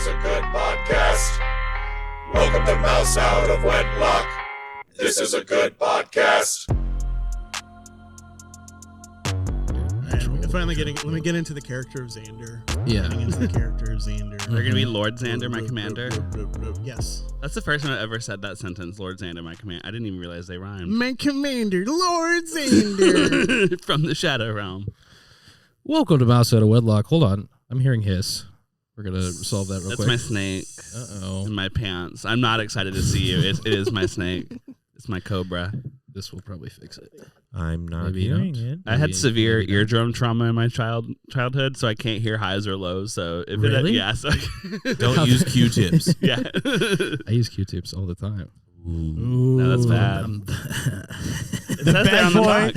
is a good podcast. Welcome to Mouse Out of Wedlock. This is a good podcast. Finally let me get into the character of Xander. Yeah. Getting into the character of Xander. They're going to be Lord Xander, my commander. Yes. That's the first time I ever said that sentence, Lord Xander, my commander. I didn't even realize they rhymed. My commander, Lord Xander. From the Shadow Realm. Welcome to Mouse Out of Wedlock. Hold on. I'm hearing hiss. We're going to solve that real That's quick. my snake Uh-oh. in my pants. I'm not excited to see you. It is my snake. It's my cobra. This will probably fix it. I'm not Maybe hearing not. it. I had severe eardrum trauma in my childhood, so I can't hear highs or lows. So if Really? Don't use Q-tips. Yeah. I use Q-tips all the time. Ooh. No, that's bad. The bad boy.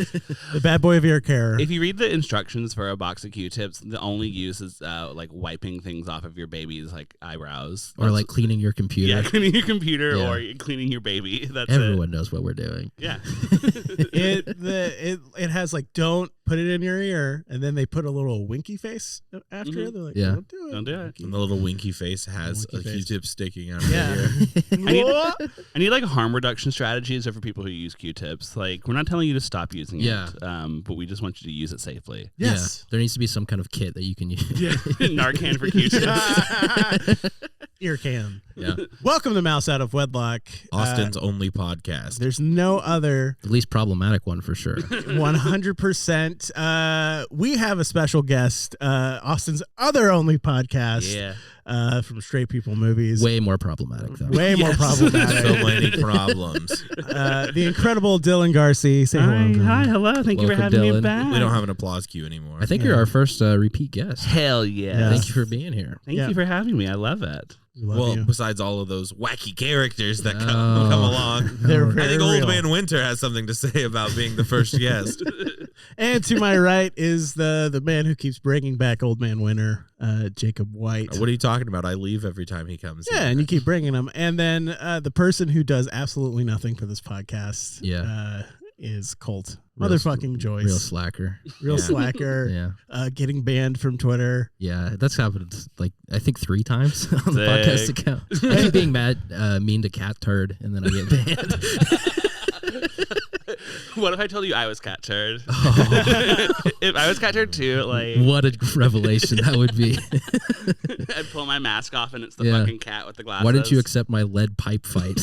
The bad boy of ear care. If you read the instructions for a box of Q-tips, the only use is like wiping things off of your baby's like eyebrows, Or like cleaning your computer. yeah, cleaning your computer Yeah. or cleaning your baby. That's Everyone knows what we're doing. it. Yeah. It has like, don't put it in your ear, and then they put a little winky face after Mhm. it. They're like, Yeah. don't do it. Don't do it. And the little winky face has Winky a face. Q-tip sticking out of Yeah. the ear. I need like harm reduction strategies for people who use Q-tips. Like, we're not telling you to stop using Yeah. it, but we just want you to use it safely. Yes. Yeah. There needs to be some kind of kit that you can use. Narcan for Q-tips. Ear cam. Yeah. Welcome to Mouse Out of Wedlock. Austin's only podcast. There's no other The least problematic one for sure. 100%. We have a special guest, Austin's other only podcast, Yeah. from Straight People Movies. Way more problematic though. Way more Yes. problematic. So many problems. The incredible Dylan Garsee. Say hello. Dylan. Hi, hello. Thank you for Welcome, having me Dylan. back. We don't have an applause cue anymore. I think you're our first repeat guest. Hell yeah. Yeah. Thank you for being here. Thank Yeah. you for having me. I love it. We love well, you. besides all of those wacky characters that Oh. come along, They're I very think Old real. Man Winter has something to say about being the first guest. And to my right is the man who keeps bringing back Old Man Winter, Jakeb White. What are you talking about? I leave every time he comes. Yeah, here. and you keep bringing him. And then the person who does absolutely nothing for this podcast is Colt. Real Motherfucking Joyce. Real slacker. Real Yeah. slacker. Yeah. Getting banned from Twitter. Yeah, that's happened like I think 3 times on the Sick. podcast account. I keep being mean to Cat Turd, and then I get banned. What if I told you I was Cat Turd? Oh. If I was Cat Turd too, like, What a revelation that would be! I'd pull my mask off and it's the Yeah. fucking cat with the glasses. Why didn't you accept my lead pipe fight?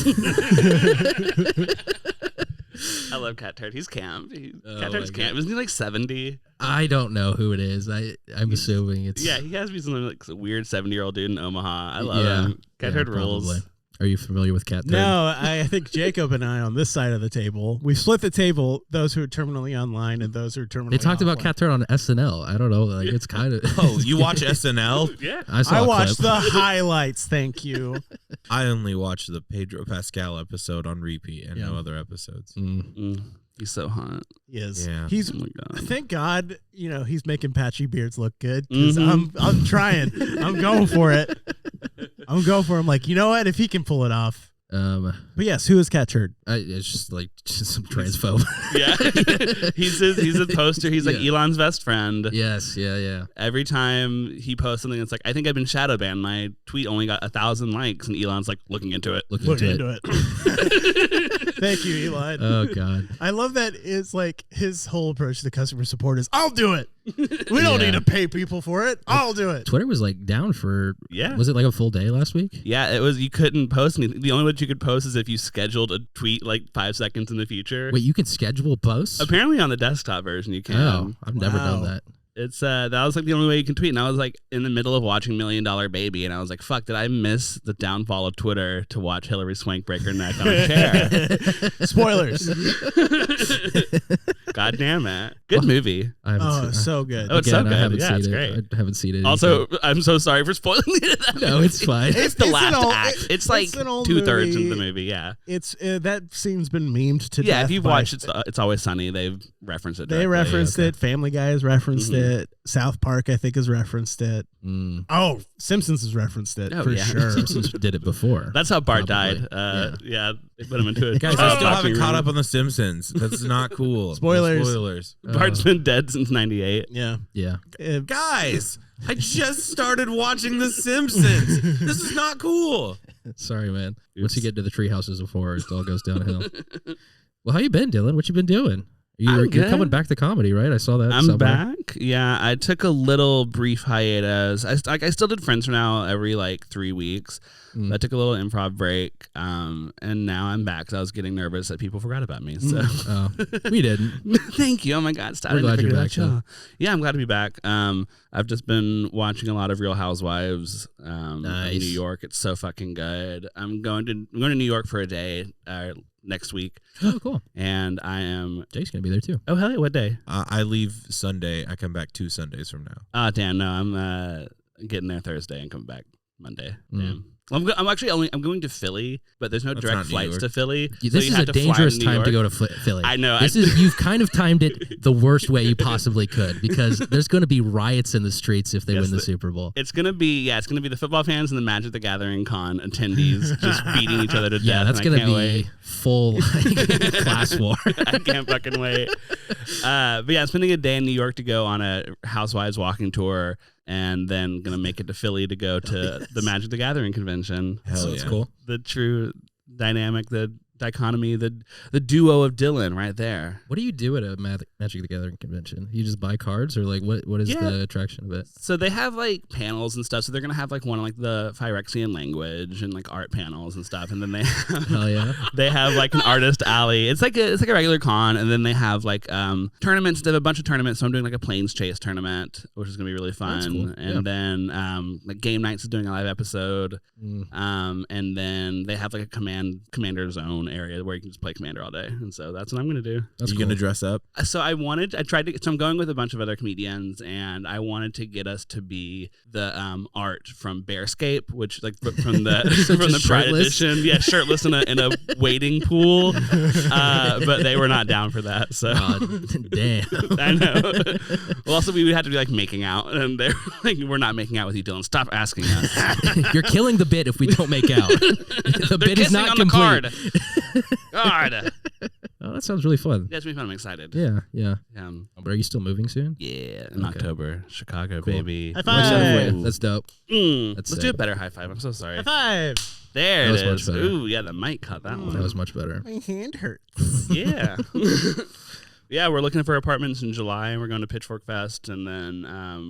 I love Cat Turd. He's camp. Oh Cat Turd's my camp. Isn't he like 70? I don't know who it is. I'm assuming it's Yeah, he has to be some like weird 70-year-old dude in Omaha. I love Yeah. him. Cat Turd rules. probably. Are you familiar with Cat Turd? No, I think Jakeb and I on this side of the table, we split the table, those who are terminally online and those who are terminally They talked about offline. Cat Turd on SNL. I don't know. Like it's kind of. Oh, you watch SNL? Yeah. I saw I a watched clip. the highlights, thank you. I only watch the Pedro Pascal episode on repeat and Yeah. no other episodes. He's so hot. He is. Yeah. He's Oh my god. thank God, he's making patchy beards look good because Mhm. I'm trying. I'm going for it. I'm going for him. Like, you know what? If he can pull it off. But yes, who is Cat Turd? It's just like some transphobe. Yeah. he's a poster. He's like Yeah. Elon's best friend. Yes, yeah. Every time he posts something, it's like, I think I've been shadow banned. My tweet only got 1,000 likes, and Elon's like looking into it. Look Look into into it. it. Thank you, Elon. Oh God. I love that it's like his whole approach to customer support is, I'll do it. We don't Yeah. need to pay people for it. I'll do it. Twitter was like down for. Yeah. Was it like a full day last week? Yeah, it was. You couldn't post anything. The only way you could post is if you scheduled a tweet like 5 seconds in the future. Wait, you can schedule posts? Apparently, on the desktop version, you can. Oh, I've never Wow. done that. It's that was like the only way you can tweet, and I was like in the middle of watching $1 Million Baby, and I was like, "Fuck! Did I miss the downfall of Twitter to watch Hillary Swank break her neck on a chair?" Spoilers. God damn it! Good movie. I haven't Oh, seen so good. Oh, it's so Again, I good. haven't Yeah, seen it's it. great. I haven't seen it. Also, I'm so sorry for spoiling it. no, it's fine. It's the It's last an old- act. It's it's like an old 2/3 movie. into the movie. Yeah, It's that scene's been memed to yeah. death. If you've by- watched It's Always Sunny, they've referenced it. They directly. referenced okay. it. Family Guy has referenced Mhm. it. South Park, I think, has referenced it. Mm. Oh, Simpsons has referenced it Oh, for yeah. sure. Simpsons did it before. That's how Bart Probably. died. Yeah, they put him into it. Guys, I still haven't caught up on The Simpsons. That's not cool. Spoilers. Spoilers. Bart's been dead since '98. Yeah. Yeah. Uh, Guys, I just started watching The Simpsons. This is not cool. Sorry, man. Once you get to the tree houses of horror, it all goes downhill. Well, how you been, Dylan? What you been doing? You're coming back to comedy, right? I saw that. I'm back. Yeah, I took a little brief hiatus. I still did Friends for Now every 3 weeks. I took a little improv break, and now I'm back. So I was getting nervous that people forgot about me. So we didn't. Thank you. Oh my God, we're glad you're back. Yeah, I'm glad to be back. I've just been watching a lot of Real Housewives in New York. It's so fucking good. I'm going to New York for a day next week. Oh, cool. And I am. Jake's gonna be there too. Oh hell yeah! What day? I leave Sunday. I come back 2 Sundays from now. Oh damn! No, I'm getting there Thursday and coming back Monday. Damn. I'm going to Philly, but there's no direct flights to Philly. This is a dangerous time to go to Philly. I know. You've kind of timed it the worst way you possibly could, because there's going to be riots in the streets if they win the Super Bowl. It's going to be the football fans and the Magic the Gathering con attendees just beating each other to death. Yeah, that's going to be full class war. I can't fucking wait. But yeah, I'm spending a day in New York to go on a Housewives walking tour. And then gonna make it to Philly to go to the Magic the Gathering convention. Hell yeah. That's cool. The true dynamic, the dichotomy, the duo of Dylan right there. What do you do at a Magic the Gathering convention? You just buy cards, or what is the attraction of it? So they have panels and stuff. So they're gonna have one on the Phyrexian language and art panels and stuff. And then they have, hell yeah, they have an artist alley. It's like a regular con. And then they have tournaments. They have a bunch of tournaments. So I'm doing a planes chase tournament, which is gonna be really fun. That's cool. And then Game Nights is doing a live episode. And then they have a commander zone area where you can just play Commander all day, and so that's what I'm gonna do. Are you gonna dress up? So I'm going with a bunch of other comedians, and I wanted to get us to be the art from Bearscape, which from the from the Pride edition, shirtless in a wading pool, but they were not down for that. So damn, I know. Well, also we would have to be making out, and they're we're not making out with you, Dylan. Stop asking us. You're killing the bit if we don't make out. The bit is not complete. God. Oh, that sounds really fun. That's really fun. I'm excited. Yeah. But are you still moving soon? Yeah, in October. Chicago, baby. High five. That's dope. Let's do a better high five. I'm so sorry. High five. There that it was is. much better. Ooh, yeah, the mic caught that one. That was much better. My hand hurts. Yeah. Yeah, we're looking for apartments in July, and we're going to Pitchfork Fest, and then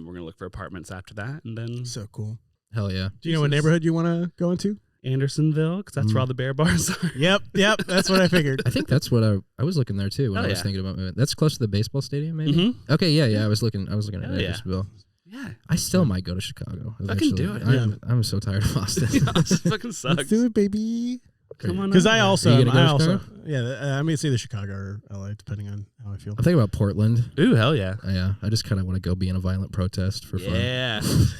we're going to look for apartments after that, and then So cool. Hell yeah. Do you know what neighborhood you want to go into? Andersonville, because that's where all the bear bars are. Yep. That's what I figured. I think that's what I was looking there too when I was thinking about moving. That's close to the baseball stadium, maybe. Mm-hmm. Okay, yeah. I was looking at Andersonville. Yeah. I still might go to Chicago. Fucking do it. I'm so tired of Austin. It fucking sucks. Let's do it, baby. Come on. Because I Are you gonna go to Chicago? I mean, it's either Chicago or LA, depending on how I feel. I'm thinking about Portland. Ooh, hell yeah. Yeah, I just kind of want to go be in a violent protest for fun. Yeah. You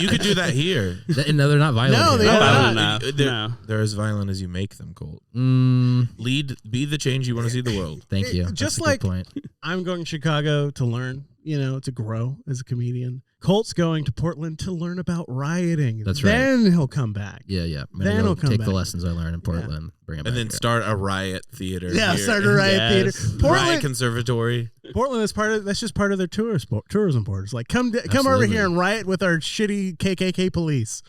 could do that here. No, they're not violent. No, here. they are Violent not. enough. They're, No. they're as violent as you make them, Colt. Be the change you want to see the world. Thank you. Just That's a good point. I'm going to Chicago to learn, to grow as a comedian. Colt's going to Portland to learn about rioting. That's right. Then he'll come back. Yeah. I'm Then gonna he'll go come take back. the lessons I learned in Portland, bring them back And then here. start a riot theater. Yeah, here. start a riot Yes. theater. Riot conservatory. Portland is that's just part of their tourism board. It's like come over Absolutely. here and riot with our shitty KKK police.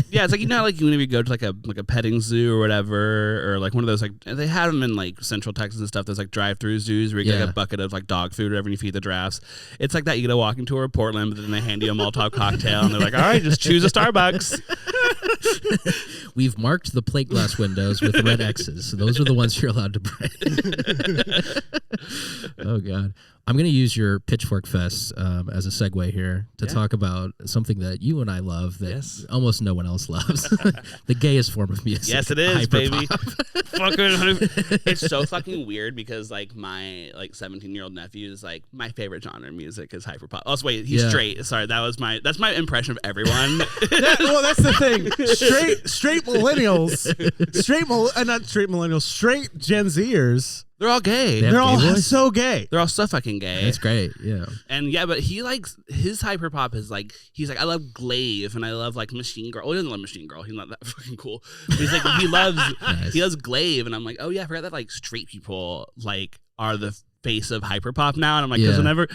Yeah, it's when you go to a petting zoo or whatever, or one of those they have them in Central Texas and stuff. There's drive-through zoos where you get a bucket of dog food or whatever and you feed the giraffes. It's like that. You get a walking tour of Portland, but then they hand you a Molotov cocktail and they're like, all right, just choose a Starbucks. We've marked the plate glass windows with red X's. So those are the ones you're allowed to break. Oh God. I'm going to use your Pitchfork Fest as a segue here to talk about something that you and I love that almost no one else loves. The gayest form of music. Yes, it is, baby. Hyperpop. It's so fucking weird because my 17-year-old nephew is my favorite genre of music is hyperpop. Oh, wait, he's straight. Sorry, that's my impression of everyone. That's the thing. Straight millennials, not straight millennials, straight Gen Zers. They're all gay. Yeah. They're all gay boys? so gay. They're all so fucking gay. That's great. Yeah. And but he likes his hyperpop is he's I love Glaive and I love Machine Girl. Oh, he doesn't love Machine Girl. He's not that fucking cool. But he's he loves he loves Glaive and I'm oh yeah, I forgot that straight people are the face of hyperpop now. And I'm because whenever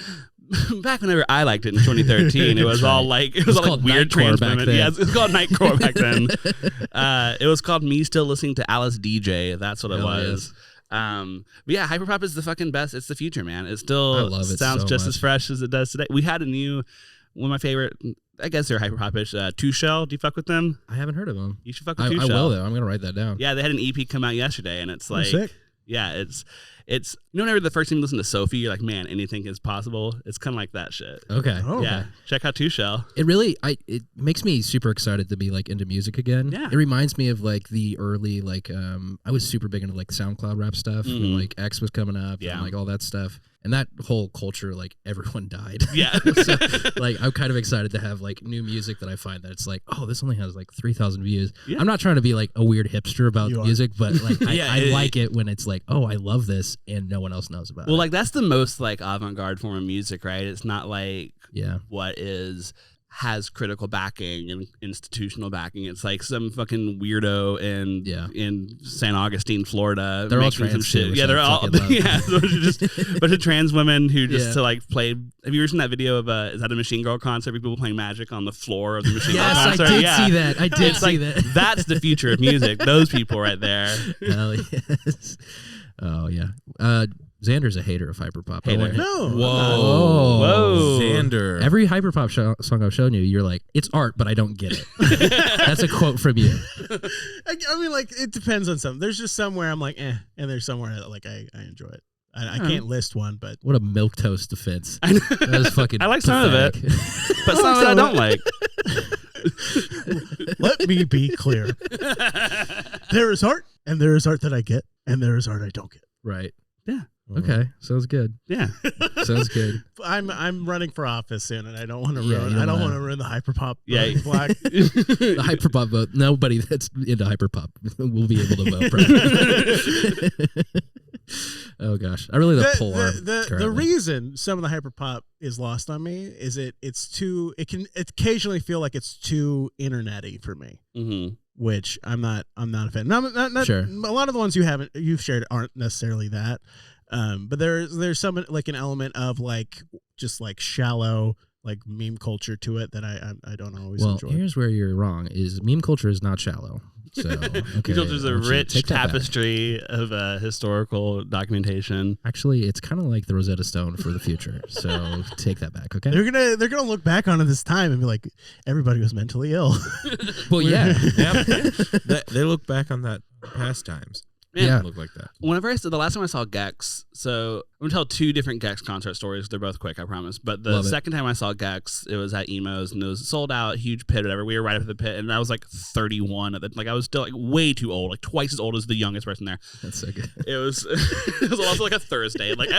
back whenever I liked it in 2013, it was all like it was all like weird trans women. Yeah, it was called Nightcore back then. It was called Me Still Listening to Alice DJ. That's what it was. But yeah, hyperpop is the fucking best. It's the future, man. It still sounds just as fresh as it does today. We had one of my favorite, I guess they're hyperpopish, Two Shell. Do you fuck with them? I haven't heard of them. You should fuck with Two I Shell. I will, though. I'm going to write that down. Yeah, they had an EP come out yesterday, and it's like, sick. Yeah, it's whenever the first time you listen to Sophie, you're like, man, anything is possible. It's kind of like that shit. Okay. Oh, Yeah, okay. check out Two Shell. It really, it makes me super excited to be like into music again. Yeah. It reminds me of like the early, like, I was super big into like SoundCloud rap stuff when like X was coming up and like all that stuff. And that whole culture, like everyone died. Yeah. So, like, I'm kind of excited to have like new music that I find that it's like, oh, this only has like 3,000 views. Yeah. I'm not trying to be like a weird hipster about music, but like I like it when it's like, oh, I love this and no one else knows about it. Well, like that's the most like avant-garde form of music, right? It's not like what has critical backing and institutional backing. It's like some fucking weirdo in St. Augustine, Florida. They're all making trans some shit. too, Yeah, they're all so just a bunch of trans women who just to like play. Have you ever seen that video of is that a Machine Girl concert? People playing Magic on the floor of the Machine Girl concert. Yes, I did see that. I did see that. That's the future of music. Those people right there. Hell yes. Oh yeah. Xander's a hater of hyperpop. No. Whoa. Xander. Every hyperpop song I've shown you, you're like, it's art, but I don't get it. That's a quote from you. I mean, like, it depends on some. There's just somewhere I'm like, and there's somewhere that like I enjoy it. I can't list one, but what a milquetoast defense. That was fucking I like some of it, but some of it I don't like. Let me be clear. There is art, and there is art that I get, and there is art I don't get. Right. Yeah. Okay. Sounds good. Yeah. Sounds good. I'm running for office soon, and I don't want to Yeah, ruin. I don't want to ruin the hyperpop. Black. The hyperpop vote. Nobody that's into hyperpop will be able to vote. Oh gosh, I really love pole arm. The reason some of the hyperpop is lost on me is it's too. It can occasionally feel like it's too internety for me. Mm-hmm. Which I'm not a fan. Not sure. A lot of the ones you've shared aren't necessarily that. But there's some like an element of like just like shallow like meme culture to it that I don't always enjoy. Well, here's where you're wrong: is meme culture is not shallow. So okay, meme culture is a rich tapestry of historical documentation. Actually, it's kind of like the Rosetta Stone for the future. So take that back, okay? They're gonna look back on it this time and be like, everybody was mentally ill. Well, yeah. They look back on that past times. Yeah. Look like that. Whenever the last time I saw Gex, so I'm gonna tell two different Gex concert stories. They're both quick, I promise. But the second time I saw Gex, it was at Emo's and it was sold out, huge pit, whatever. We were right up at the pit, and I was like 31 at the, like I was still like way too old, like twice as old as the youngest person there. That's so good. It was it was also like a Thursday, like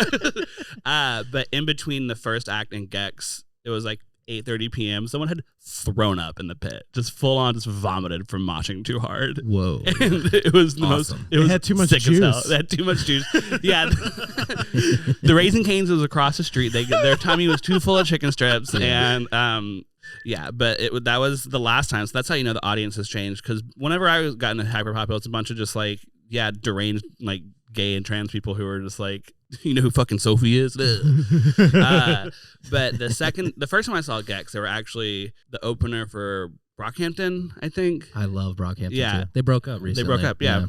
but in between the first act and Gex, it was like 8:30 p.m. Someone had thrown up in the pit, just full on, just vomited from moshing too hard. Whoa! And it was the awesome. It was had too much sick juice. as hell. They had too much juice. Yeah, the Raising Cane's was across the street. Their tummy was too full of chicken strips, and yeah. But that was the last time. So that's how you know the audience has changed. Because whenever I got into hyperpop, it was a bunch of just like deranged like gay and trans people who were just like, you know who fucking Sophie is? But the first time I saw Gex, they were actually the opener for Brockhampton, I think. I love Brockhampton. Yeah. Too. They broke up recently. They broke up, yeah.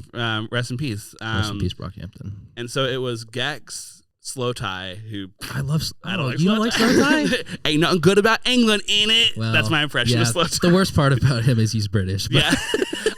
Rest in peace. Rest in peace, Brockhampton. And so it was Gex, Slow Tie, who I love. I don't like you don't like Slow Tie? Ain't nothing good about England, ain't it? Well, that's my impression of Slow Tie. The worst part about him is he's British. But. Yeah.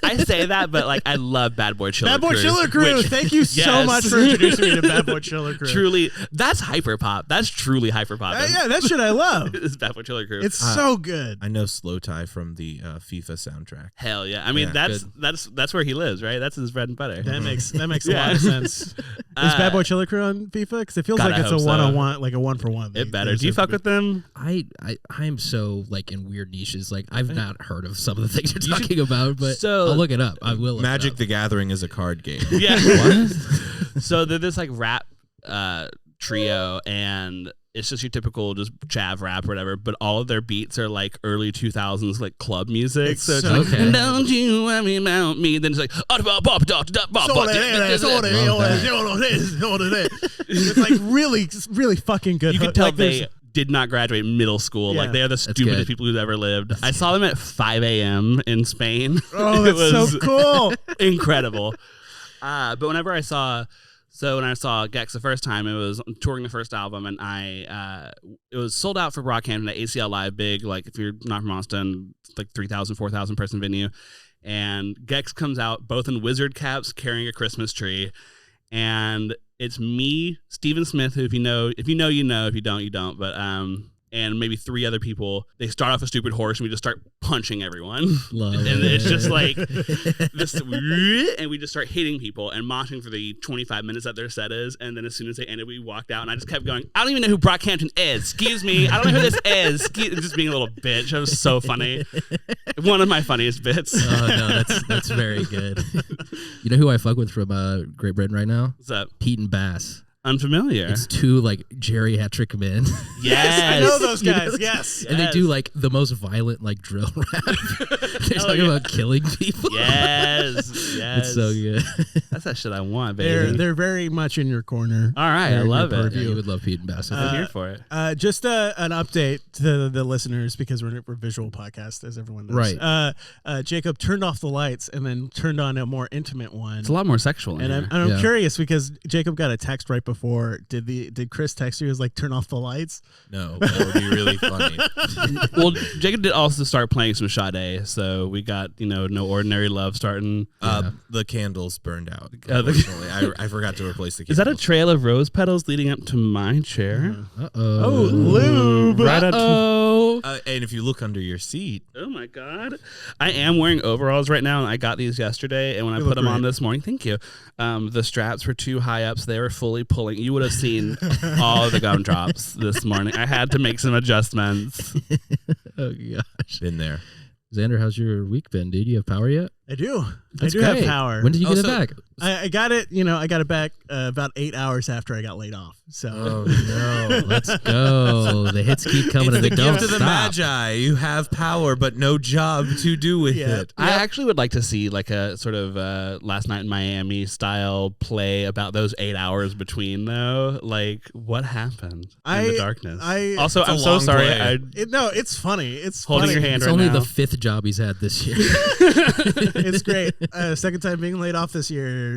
I say that, but like I love Bad Boy Chiller Bad Boy Crew. Chiller Crew. Thank you so much for introducing me to Bad Boy Chiller Crew. Truly, that's hyperpop. That's truly hyperpop. Yeah, that shit I love. It's Bad Boy Chiller Crew. It's so good. I know Slow Tie from the FIFA soundtrack. Hell yeah! I mean, that's where he lives, right? That's his bread and butter. That makes a lot of sense. Is Bad Boy Chiller Crew on FIFA? Because it feels like it's a one-on-one, like a one-for-one. It better. Do you fuck with them? I'm so like in weird niches. Like I've not heard of some of the things you're talking about, but I'll look it up. I will. Magic the Gathering is a card game. Yeah. What? So they're this like rap trio, and it's just your typical just chav rap or whatever, but all of their beats are like early 2000s like club music. So it's like, okay. Don't you worry about me. Then it's like, it's like really, really fucking good. You can tell like, they did not graduate middle school. Yeah. Like they are the stupidest people who's ever lived. I saw them at 5 a.m. in Spain. Oh, that's so cool. Incredible. But whenever I saw Gex the first time, it was touring the first album, and it was sold out for Brockhampton at ACL Live, big, like if you're not from Austin, like 3,000, 4,000 person venue. And Gex comes out both in wizard caps carrying a Christmas tree, and it's me, Stephen Smith, who if you know, you know, if you don't, you don't. But and maybe 3 other people. They start off a stupid horse, and we just start punching everyone. Love and it. it's just like this, and we just start hitting people and moshing for the 25 minutes that their set is. And then as soon as they ended, we walked out, and I just kept going, I don't even know who Brockhampton is. Excuse me, I don't know who this is. Just being a little bitch. It was so funny. One of my funniest bits. Oh no, that's very good. You know who I fuck with from Great Britain right now? What's up? Pete and Bass. Unfamiliar. It's 2 like geriatric men. Yes, I know those guys. You know? Yes. And they do like the most violent like drill rap. They're talking about killing people. Yes. It's so good. That's that shit I want, baby. They're very much in your corner. All right, I love it. Yeah, you would love Pete and Bass. I'm here for it. Just an update to the listeners, because we're a visual podcast, as everyone knows. Right. Jakeb turned off the lights and then turned on a more intimate one. It's a lot more sexual in And here. I'm curious, because Jakeb got a text right before. Did Chris text you? He was like, turn off the lights? No, that would be really funny. Well, Jakeb did also start playing some Sade, so we got, No Ordinary Love starting. The candles burned out. the- Unfortunately, I forgot to replace the Is candles. that a trail of rose petals leading up to my chair? Uh-oh. Oh, lube. Right up to- Uh-oh. And if you look under your seat, Oh my God. I am wearing overalls right now, and I got these yesterday, and when I They put look them on great. this morning, thank you, the straps were too high up, so they were fully pulling. You would have seen all of the gumdrops this morning. I had to make some adjustments. Oh gosh. been there. Xander, how's your week been, dude? You have power yet? I do. That's I do have great. power. When did you get it Also- back? I got it. I got it back about 8 hours after I got laid off. So Oh no! Let's go. The hits keep coming It's and the they don't gift of the stop. Magi. You have power, but no job to do with Yeah. it. I actually would like to see like a sort of Last Night in Miami style play about those 8 hours between, though. Like, what happened in the darkness? Also, It's a I'm so long sorry. play. it's funny. It's Holding funny. your hand It's right only now. the 5th job he's had this year. It's great. Second time being laid off this year.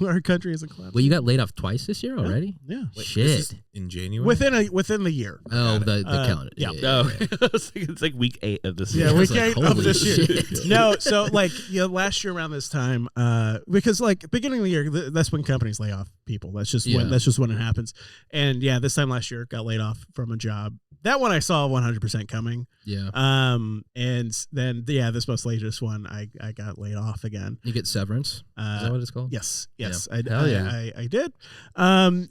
Our country is a collapse. Well, you got laid off twice this year already? Yeah. Shit. This is in January. Within the year. Oh, the calendar. yeah. Oh, it's like week 8 of this year. Yeah, I was week like, 8 of holy this year. shit. No, so last year around this time, because beginning of the year, that's when companies lay off people. That's just when it happens. And yeah, this time last year, got laid off from a job. That one I saw 100% coming. Yeah. And then this most latest one, I got laid off again. You get severance. Is that what it's called? Yes, Hell yeah. I did.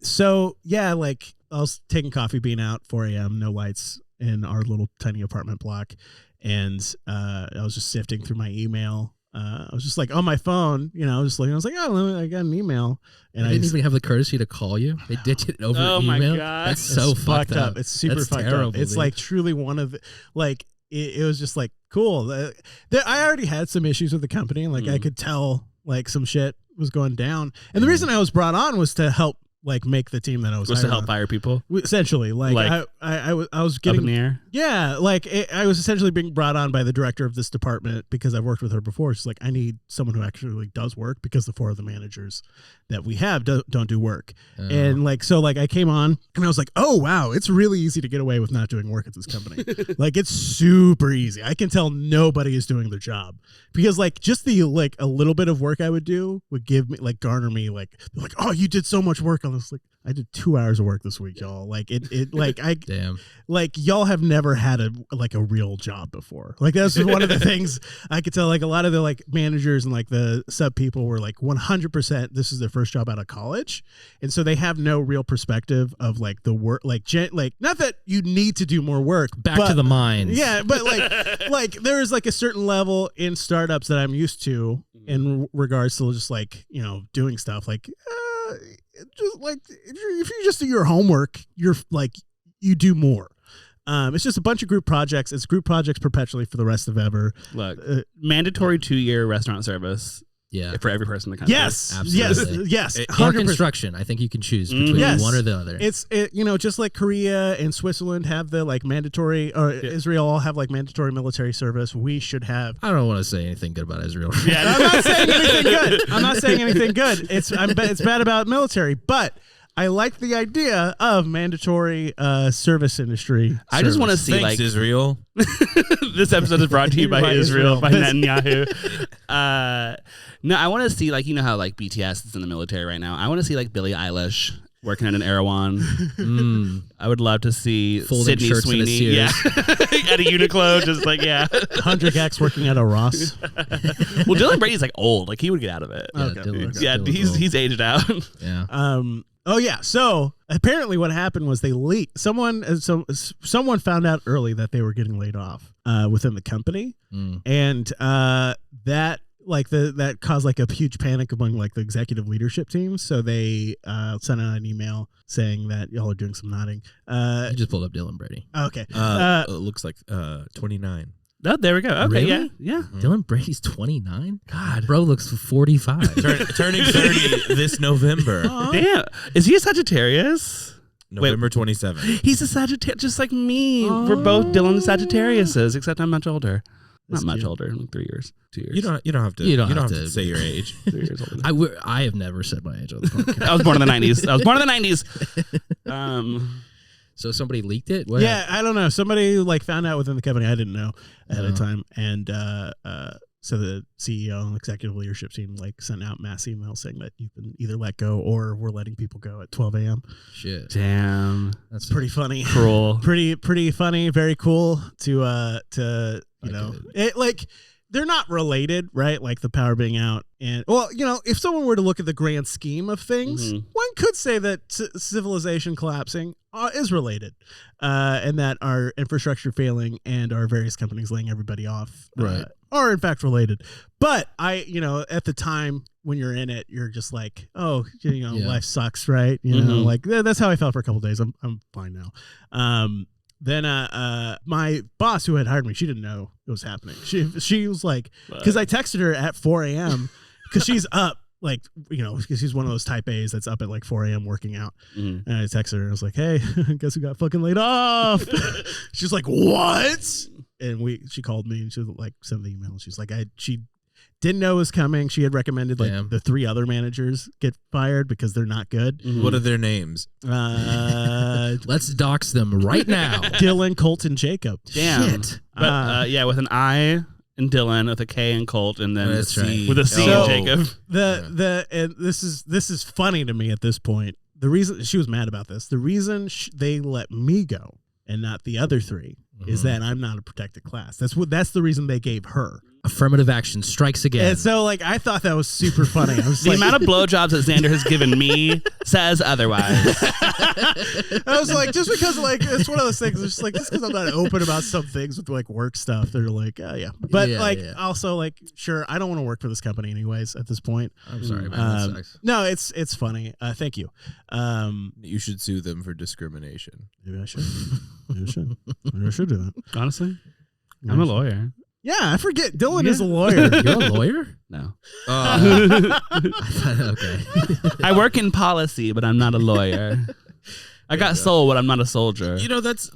So yeah, like I was taking coffee bean out 4 a.m. No lights in our little tiny apartment block, and I was just sifting through my email. I was just like on my phone, I was just looking. I was like, oh, I got an email, and I didn't even have the courtesy to call you. They did it over Oh my email. God. That's so it's fucked up. It's super That's fucked terrible, up. It's dude. like truly one of like it was just like cool. I already had some issues with the company, and like I could tell like some shit was going down. And the reason I was brought on was to help like make the team that I was to hired help on. fire people Essentially, like I was up getting in the air. yeah, like I was essentially being brought on by the director of this department because I've worked with her before. She's like, I need someone who actually does work because the 4 of the managers that we have don't do work. And like, so like I came on and I was like, oh wow, it's really easy to get away with not doing work at this company. Like it's super easy. I can tell nobody is doing their job because like just the like a little bit of work I would do would give me like garner me like oh, you did so much work on this. Like I did 2 hours of work this week, y'all. Like it like I Damn. like y'all have never had a real job before. Like that's one of the things I could tell. Like a lot of the like managers and like the sub people were like 100% this is their first job out of college, and so they have no real perspective of like the work. Like not that you need to do more work. Back to the mines. Yeah, but like there is like a certain level in startups that I'm used to in regards to just like doing stuff like. Just like if you just do your homework, you're like you do more. It's just a bunch of group projects. It's group projects perpetually for the rest of ever. Look, mandatory 2-year restaurant service for every person in the country. Yes, absolutely. yes. Or 100%. construction. I think you can choose between one or the other. It's just like Korea and Switzerland have the like mandatory, or Israel all have like mandatory military service. We should have. I don't want to say anything good about Israel. Yeah, I'm not saying anything good. I'm not saying anything good. It's bad about military, but I like the idea of mandatory service industry. I just want to see Thanks, Israel. This episode is brought to you by Israel, by Netanyahu. No, I want to see like how like BTS is in the military right now. I want to see like Billie Eilish working at an Erewhon. I would love to see folding Sydney shirts Sweeney at a Uniqlo, just like 100 X working at a Ross. Well, Dylan Brady's like old, like he would get out of it. He's aged out. Yeah. Oh yeah. So apparently, what happened was they leaked. Someone found out early that they were getting laid off within the company, and that that caused like a huge panic among like the executive leadership team. So they sent out an email saying that y'all are doing some nodding. You just pulled up Dylan Brady. Okay. It looks like 29. Oh, there we go. Okay, really? yeah. Dylan Brady's 29. God, bro looks 45. Turning 30 this November. Damn, is he a Sagittarius? November 27th. He's a Sagittarius, just like me. We're both Dylan Sagittariuses, except I'm much older. Not much older, like 3 years, 2 years. You don't have to say your age. 3 years older. I have never said my age on the podcast. I was born in the 90s. So somebody leaked it? Yeah, I don't know. Somebody like found out within the company. I didn't know ahead of time, and so the CEO and executive leadership team like sent out mass emails saying that you've been either let go or we're letting people go at 12 a.m. Shit, damn, that's pretty funny, cruel, pretty funny, very cool to it like. They're not related, right? Like the power being out. And, well, if someone were to look at the grand scheme of things, one could say that civilization collapsing is related and that our infrastructure failing and our various companies laying everybody off are in fact related. But at the time when you're in it, you're just like, life sucks, right? Like that's how I felt for a couple of days. I'm fine now. Then my boss who had hired me, she didn't know it was happening. She was like, because I texted her at 4 a.m. because she's up, like, because she's one of those type A's that's up at like 4 a.m. working out. And I texted her and I was like, hey, guess who got fucking laid off? She's like, what? And she called me and she was like, sent the email. She's like, she didn't know it was coming. She had recommended like the 3 other managers get fired because they're not good. What are their names? Let's dox them right now. Dylan, Colt, and Jakeb. Damn. Shit. But with an I in Dylan, with a K in Colt, and then with a C So, in Jakeb. And this is funny to me at this point. The reason she was mad about this, the reason they let me go and not the other 3 is that I'm not a protected class. That's the reason they gave her. Affirmative action strikes again. And so, like, I thought that was super funny. I was the amount of blowjobs that Xander has given me says otherwise. I was like, just because, like, it's one of those things. It's just like, just because I'm not open about some things with like work stuff, they're like, oh yeah. But also, like, sure, I don't want to work for this company anyways at this point. I'm sorry, man. That sucks. No, it's funny. Thank you. You should sue them for discrimination. Maybe I should. Maybe I should do that. Honestly, I'm a lawyer. Yeah, I forget. Dylan is a lawyer. You're a lawyer? No. Okay. I work in policy, but I'm not a lawyer. I got soul, but I'm not a soldier. That's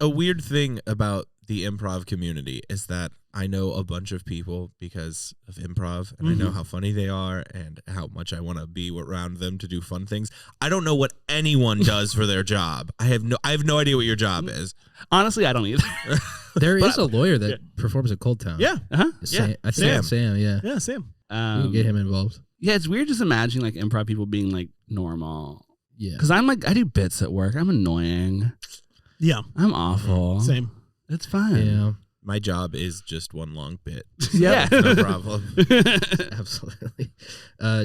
a weird thing about the improv community is that I know a bunch of people because of improv, and I know how funny they are and how much I want to be around them to do fun things. I don't know what anyone does for their job. I have no idea what your job is. Honestly, I don't either. There is a lawyer that performs at Cold Town. Yeah. Uh-huh. I think Sam. Yeah. Yeah, Sam. We can get him involved. Yeah, it's weird just imagining like improv people being like normal. Yeah. Because I'm like, I do bits at work. I'm annoying. Yeah. I'm awful. Same. It's fine. Yeah. My job is just one long bit. Yeah. No problem. Absolutely.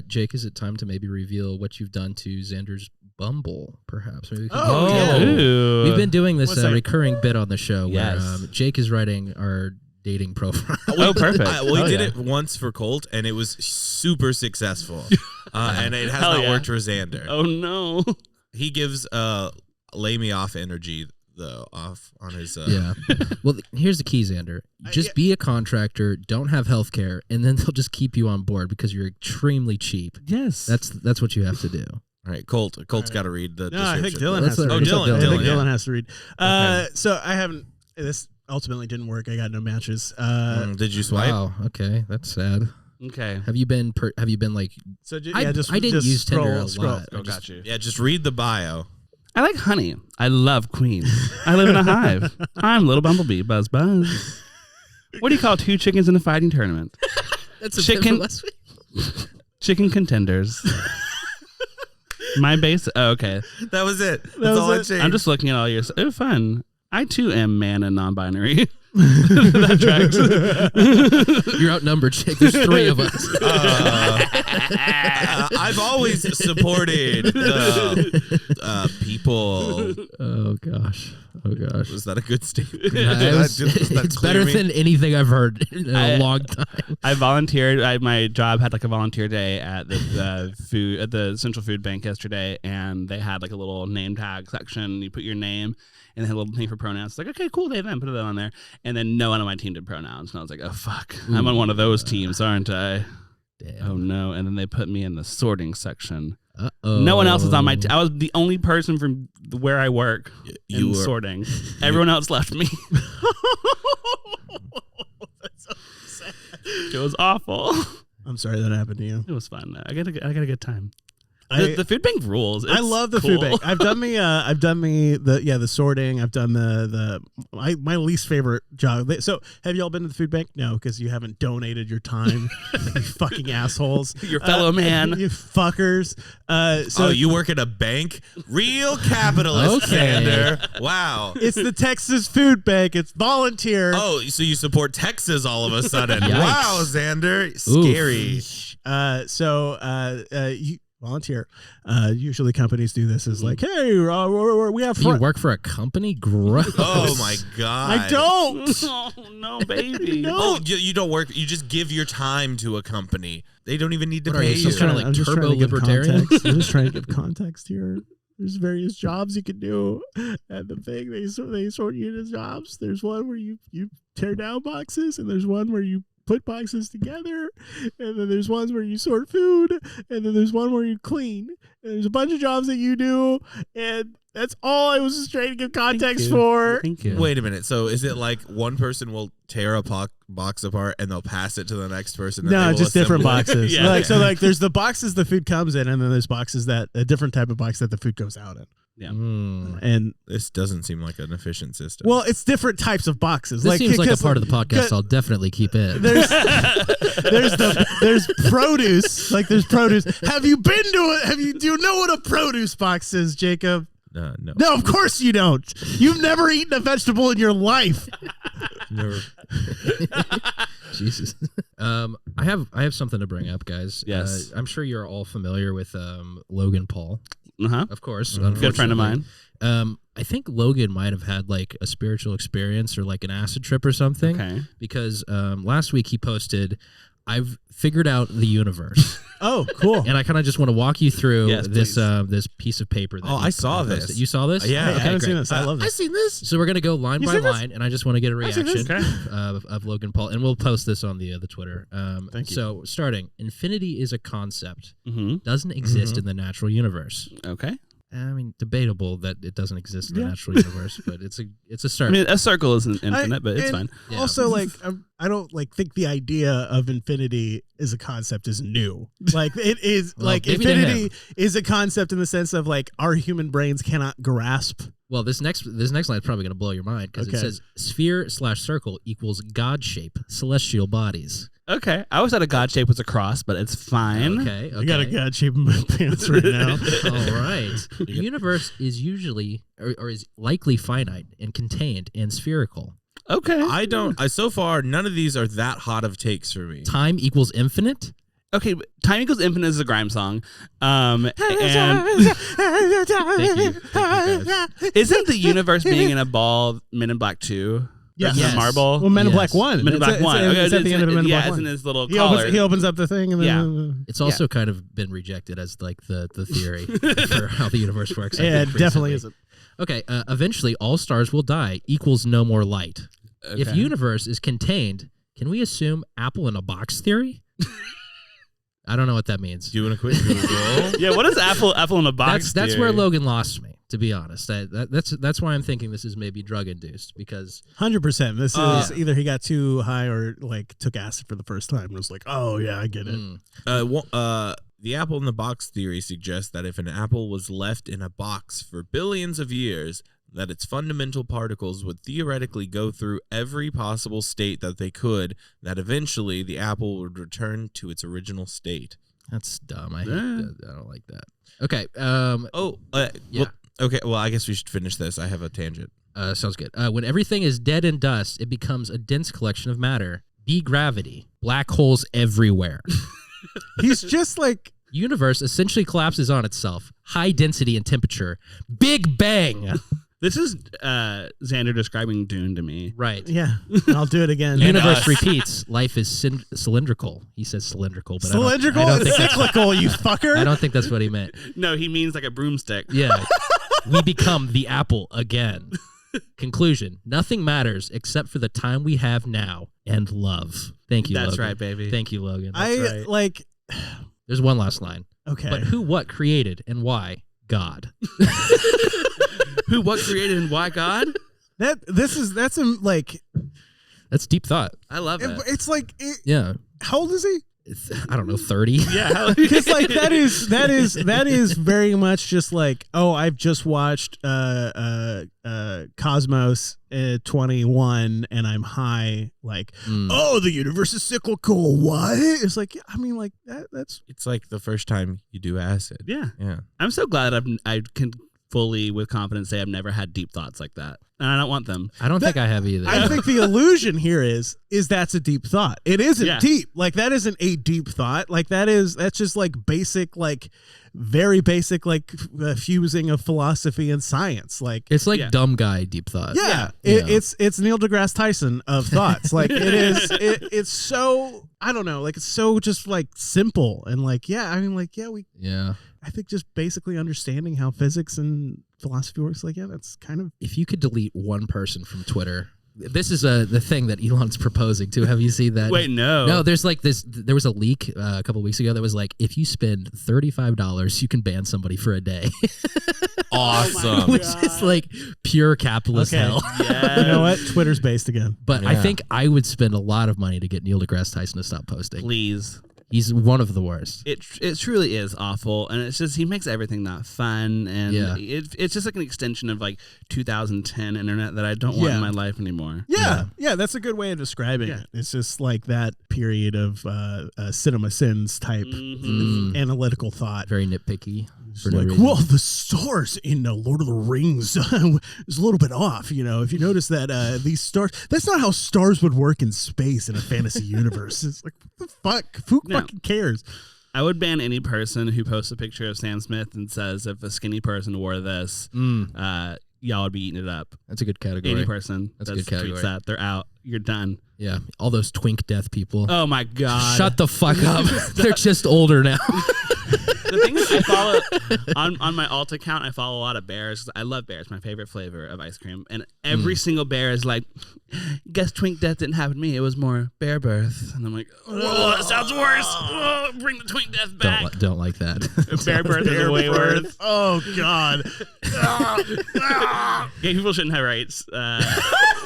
Jake, is it time to maybe reveal what you've done to Xander's Bumble, perhaps? Maybe we can Ooh. We've been doing this What's that? Recurring bit on the show where Yes. Jake is writing our dating profile. Oh, perfect. We did it once for Colt, and it was super successful. And it has Hell not yeah. worked for Xander. Oh, no. He gives lay me off energy the off on his. Yeah. Well, here's the key, Xander. Just be a contractor. Don't have health care, and then they'll just keep you on board because you're extremely cheap. Yes. That's what you have to do. All right, Colt's got to read the. No, I think description. Dylan has to read. Dylan. I think yeah. Dylan has to read. Okay. So I haven't. This ultimately didn't work. I got no matches. Did you swipe? Wow. Okay, that's sad. Okay. Have you been like? So I didn't use Tinder a lot. Oh, got you. Yeah, just read the bio. I like honey. I love queens. I live in a hive. I'm little bumblebee. Buzz, buzz. What do you call 2 chickens in a fighting tournament? That's a Chicken- bit last week. Chicken contenders. My base. Oh, okay. That was it. That's all I changed. I'm just looking at all your. Oh, fun. I too am man and non-binary. That tracks. You're outnumbered, Jake. There's 3 of us. I've always supported people. Oh gosh. Was that a good statement? It's better than anything I've heard in a long time. I volunteered. My job had like a volunteer day at the Central Food Bank yesterday, and they had like a little name tag section. You put your name, and they had a little thing for pronouns. It's like, okay, cool, they then put it on there, and then no one on my team did pronouns, and I was like, oh fuck, I'm on one of those teams, aren't I? Damn. Oh no! And then they put me in the sorting section. Uh-oh. No one else was on my team. I was the only person from where I work in sorting. Everyone else left me. That's so sad. It was awful. I'm sorry that happened to you. It was fun though. I got a good time. The food bank rules. I love the food bank. I've done the sorting. I've done my least favorite job. So have y'all been to the food bank? No, because you haven't donated your time. You fucking assholes. Your fellow man. You fuckers. So you work at a bank? Real capitalist, Xander. Wow. It's the Texas Food Bank. It's volunteer. Oh, so you support Texas all of a sudden. Yikes. Wow, Xander. Scary. You volunteer. Usually companies do this as like, hey, we have You work for a company? Gross. Oh my God. I don't. Oh no, baby. No. Oh, you don't work. You just give your time to a company. They don't even need to What are pay you, you. some kind of like I'm just turbo trying to give libertarian? context. I'm just trying to give context here. There's various jobs you can do, and the thing they sort you into jobs. There's one where you tear down boxes, and there's one where you put boxes together, and then there's ones where you sort food, and then there's one where you clean. And there's a bunch of jobs that you do, and that's all I was just trying to give context for. Thank you. Wait a minute. So is it like one person will tear a box apart and they'll pass it to the next person? And they No, will just different assemble it? boxes. Yeah. So there's the boxes the food comes in, and then there's boxes that a different type of box that the food goes out in. Yeah. And This doesn't seem like an efficient system. well, it's different types of boxes. This seems like a 'cause part of the podcast I'll definitely keep in. There's produce. Like there's produce. Have you been to it? Do you know what a produce box is, Jacob? no. No, of course you don't. You've never eaten a vegetable in your life. Never. Jesus. I have something to bring up, guys. Yes. I'm sure you're all familiar with Logan Paul, Uh-huh. of course. Good friend of mine. I think Logan might have had like a spiritual experience or like an acid trip or something. Okay. Because last week he posted, "I've figured out the universe," Oh, cool. and I kind of just want to walk you through Yes, this please. This piece of paper. That Oh, he I saw posted. this. You saw this? Yeah. I Okay, haven't great. seen this. I love I've this. seen this. So we're gonna go line You by seen this? line, and I just want to get a seen this. reaction Okay. of Logan Paul, and we'll post this on the Twitter. Thank you. So starting, infinity is a concept, Mm-hmm. doesn't exist in the natural universe. Okay. I mean, debatable that it doesn't exist in the natural universe, but it's a I start. mean, a circle isn't infinite, but it's and fine. Yeah. Also, like, I don't like think the idea of infinity as a concept is new. Like, it is Well, like maybe to infinity is a concept in the sense of like our human brains cannot grasp. Well, this next line is probably going to blow your mind because Okay. it says sphere/circle equals God shape, celestial bodies. Okay. I always thought a God shape was a cross, but it's fine. Okay, I got a god shape in my pants right now. All right. The universe is usually or is likely finite and contained and spherical. Okay. So far, none of these are that hot of takes for me. Time equals infinite. Okay, but Time Equals Infinite is a grime song. And Thank you guys. isn't the universe being in a ball Men in Black 2? Yes. Versus Yes. Marble? Well, Men in Yes. Black 1. Men in Black It's 1. It's at the end of Men in Black it's 1. in his little He collar. opens up the thing and then It's also kind of been rejected as like the theory for how the universe works. I yeah, think, it definitely recently. isn't. Okay, eventually all stars will die equals no more light. Okay. If universe is contained, can we assume apple in a box theory? I don't know what that means. Do you want to quit Google? Yeah, what is apple in a box? That's theory? where Logan lost me, to be honest. That's why I'm thinking this is maybe drug induced because 100%. This is either he got too high or like took acid for the first time and was like, oh yeah, I get it. The apple in the box theory suggests that if an apple was left in a box for billions of years, that its fundamental particles would theoretically go through every possible state that they could, that eventually the apple would return to its original state. that's dumb. I hate that. I don't like that. Okay. Yeah. Okay, well, I guess we should finish this. I have a tangent. Sounds good. When everything is dead and dust, it becomes a dense collection of matter. B gravity. Black holes everywhere. He's just like Universe essentially collapses on itself. High density and temperature. Big bang. This is Xander describing Dune to me. Right. yeah. I'll do it again. Universe repeats. Life is cylindrical. He says cylindrical, but Cylindrical I don't and think cyclical, you fucker. I don't think that's what he meant. No, he means like a broomstick. Yeah. We become the apple again. Conclusion. Nothing matters except for the time we have now and love. Thank you, That's Logan. right, baby. Thank you, Logan. I like. There's one last line. Okay. But who, what created, and why? God. Who, what created, and why God? That's like. That's deep thought. I love it. It's like. Yeah. How old is he? I don't know, 30. Yeah, Because like that is very much just like, oh, I've just watched Cosmos 21 and I'm high, like, oh, the universe is cyclical. What? It's like, I mean, like that's It's like the first time you do acid. yeah. Yeah. I'm so glad I can fully with confidence say I've never had deep thoughts like that, and I don't want them. I don't think I have either. I think the illusion here is that's a deep thought. It isn't Yeah. deep. Like that isn't a deep thought. Like that's just like basic, like very basic, like fusing of philosophy and science. Like It's like Yeah. dumb guy deep thought. yeah, Yeah. it's Neil deGrasse Tyson of thoughts. Like it is. It's so I don't know. Like it's so just like simple and like yeah. I mean like yeah we. Yeah. I think just basically understanding how physics and philosophy works. Like yeah, that's kind of If you could delete one person from Twitter, this is the thing that Elon's proposing too. Have you seen that? Wait, no. No, there's like this. There was a leak a couple weeks ago that was like, if you spend $35, you can ban somebody for a day, Awesome. which is like pure capitalist Okay. hell. Yes. you know what Twitter's based again. But I Yeah. think I would spend a lot of money to get Neil deGrasse Tyson to stop posting. Please. He's one of the worst. It truly is awful, and it's just he makes everything not fun, and Yeah. it's just like an extension of like 2010 internet that I don't want Yeah. in my life anymore. Yeah, that's a good way of describing it. It's just like that period of cinema sins type analytical thought. Very nitpicky. It's For no like, reason. well, the stars in Lord of the Rings is a little bit off. You know, if you notice that these stars, that's not how stars would work in space in a fantasy universe. It's like, what the fuck? Who fucking cares? I would ban any person who posts a picture of Sam Smith and says if a skinny person wore this, y'all would be eating it up. That's a good category. Any person That's a that good category. tweets that, they're out. You're done. Yeah, all those twink death people. Oh my god! Shut the fuck up. They're just older now. The thing is, I follow on my alt account. I follow a lot of bears. I love bears. My favorite flavor of ice cream. And every single bear is like, "Guess twink death didn't happen to me. It was more bear birth." And I'm like, "Oh, that sounds worse. Oh, bring the twink death back." Don't like that. Bear birth is way worse. Oh God. Gay people shouldn't have rights.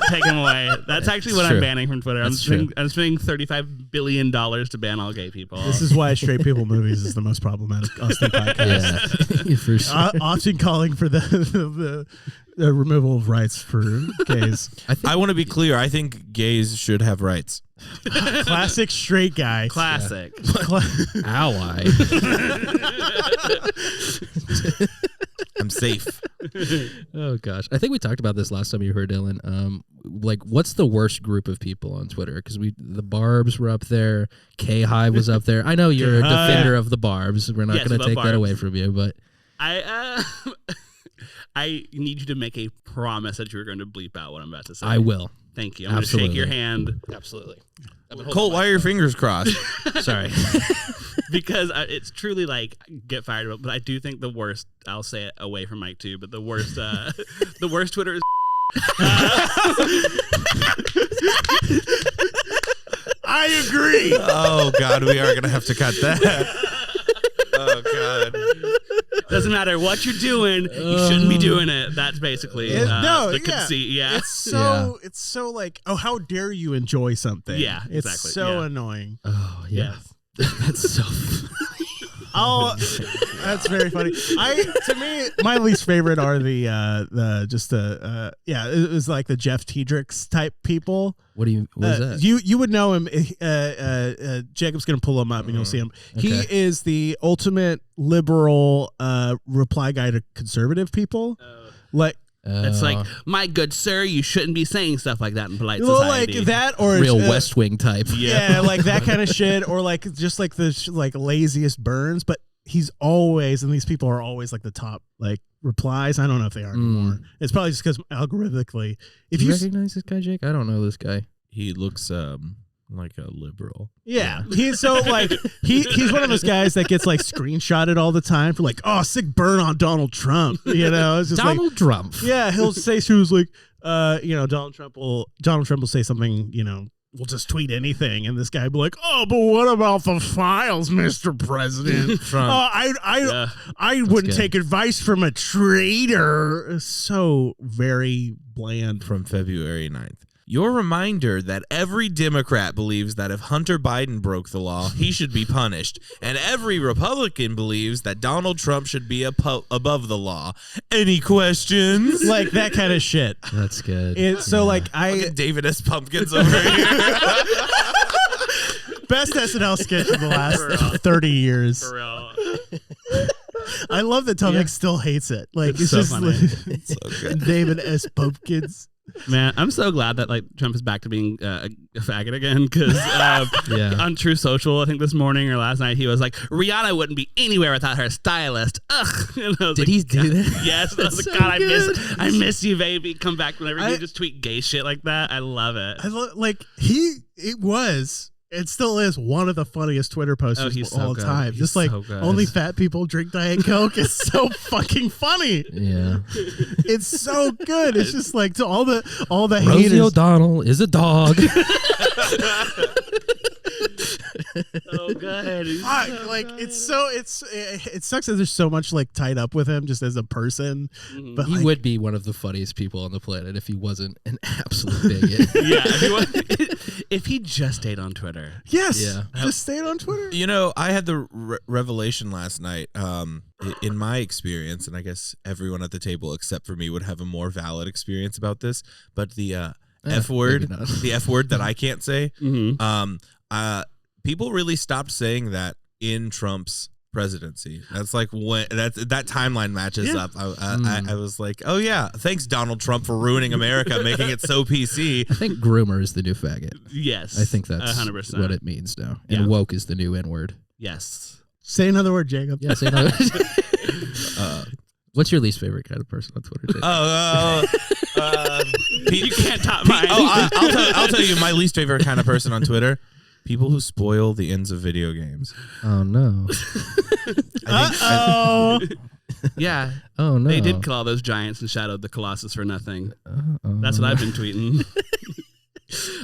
Take them away. That's actually what true. I'm banning from Twitter. I'm That's true. spending $35 billion to ban all gay people. This is why straight people movies is the most problematic Austin podcast. Yeah, for sure. Often calling for the removal of rights for gays. I want to be clear. I think gays should have rights. Classic straight guy. Classic. Ally. I'm safe. Oh gosh, I think we talked about this last time you were here, Dylan. Like, what's the worst group of people on Twitter? Because the Barbs were up there, K Hive was up there. I know you're a defender of the Barbs. We're not Yes, going to love take that Barbs. away from you, but I I need you to make a promise that you're going to bleep out what I'm about to say. I will. Thank you. I'm going to shake your hand. Absolutely. Colt, why are your fingers crossed? Sorry. Because it's truly like get fired about, but I do think the worst. I'll say it away from Mike too, but the worst, the worst Twitter is. I agree. Oh God, we are gonna have to cut that. Oh God. Doesn't matter what you're doing, you shouldn't be doing it. That's basically the conceit. Yeah, it's so like, oh, how dare you enjoy something? Yeah, it's exactly. so annoying. Oh yeah, that's so. Oh, that's very funny. To me, my least favorite are it was like the Jeff Tiedricks type people. What is that? You would know him. Jakeb's gonna pull him up and you'll see him. Okay. He is the ultimate liberal reply guy to conservative people. Like. It's like, my good sir, you shouldn't be saying stuff like that in polite well, society. like that, or real West Wing type. Yeah, like that kind of shit, or like just like the like laziest burns. But he's always, and these people are always like the top like replies. I don't know if they are anymore. It's probably just because algorithmically, if you you recognize this guy, Jake, I don't know this guy. He looks like a liberal. Yeah, he's so like he's one of those guys that gets like screenshotted all the time for like, oh, sick burn on Donald Trump. You know, it's just Donald Trump. Yeah, he'll say she was like, Donald Trump will say something, we'll just tweet anything, and this guy be like, oh, but what about the files, Mr. President? I wouldn't take advice from a traitor. So very bland. From February 9th. Your reminder that every Democrat believes that if Hunter Biden broke the law, he should be punished. And every Republican believes that Donald Trump should be above the law. Any questions? Like that kind of shit. That's good. So like David S. Pumpkins over here. Best SNL sketch of the last 30 years. For real. I love that Tom Hanks still hates it. Like it's so just funny. It's so good. David S. Pumpkins. Man, I'm so glad that like Trump is back to being a faggot again because on True Social, I think this morning or last night, he was like, Rihanna wouldn't be anywhere without her stylist. Ugh. Did he do that? Yes. I was like, so God, good. I miss you, baby. Come back whenever you just tweet gay shit like that. I love it. It still is one of the funniest Twitter posters he's of all so good. time. He's Just like so good. only fat people drink Diet Coke is so fucking funny. Yeah. It's so good. It's just like to all the Rosie haters. O'Donnell is a dog. So good. Fuck, like it sucks that there's so much like tied up with him just as a person. Mm-hmm. But He like, would be one of the funniest people on the planet if he wasn't an absolute bigot. Yeah. If he just stayed on Twitter. yes, Yeah. just stay on Twitter. I had the revelation last night. In my experience, and I guess everyone at the table except for me would have a more valid experience about this, but the F word, maybe not. the F word that I can't say, Mm-hmm. people really stopped saying that in Trump's presidency. That's like when that timeline matches up. I was like, oh yeah, thanks Donald Trump for ruining America, making it so PC. I think groomer is the new faggot. Yes. I think that's 100%. what it means now. And woke is the new N-word. Yes. Say another word, Jacob. Yeah, say no. What's your least favorite kind of person on Twitter, Jake? You can't top mine. I'll tell you my least favorite kind of person on Twitter. People who spoil the ends of video games. Oh, no. Yeah. Oh, no. They did kill all those giants and shadowed the Colossus for nothing. That's what I've been tweeting.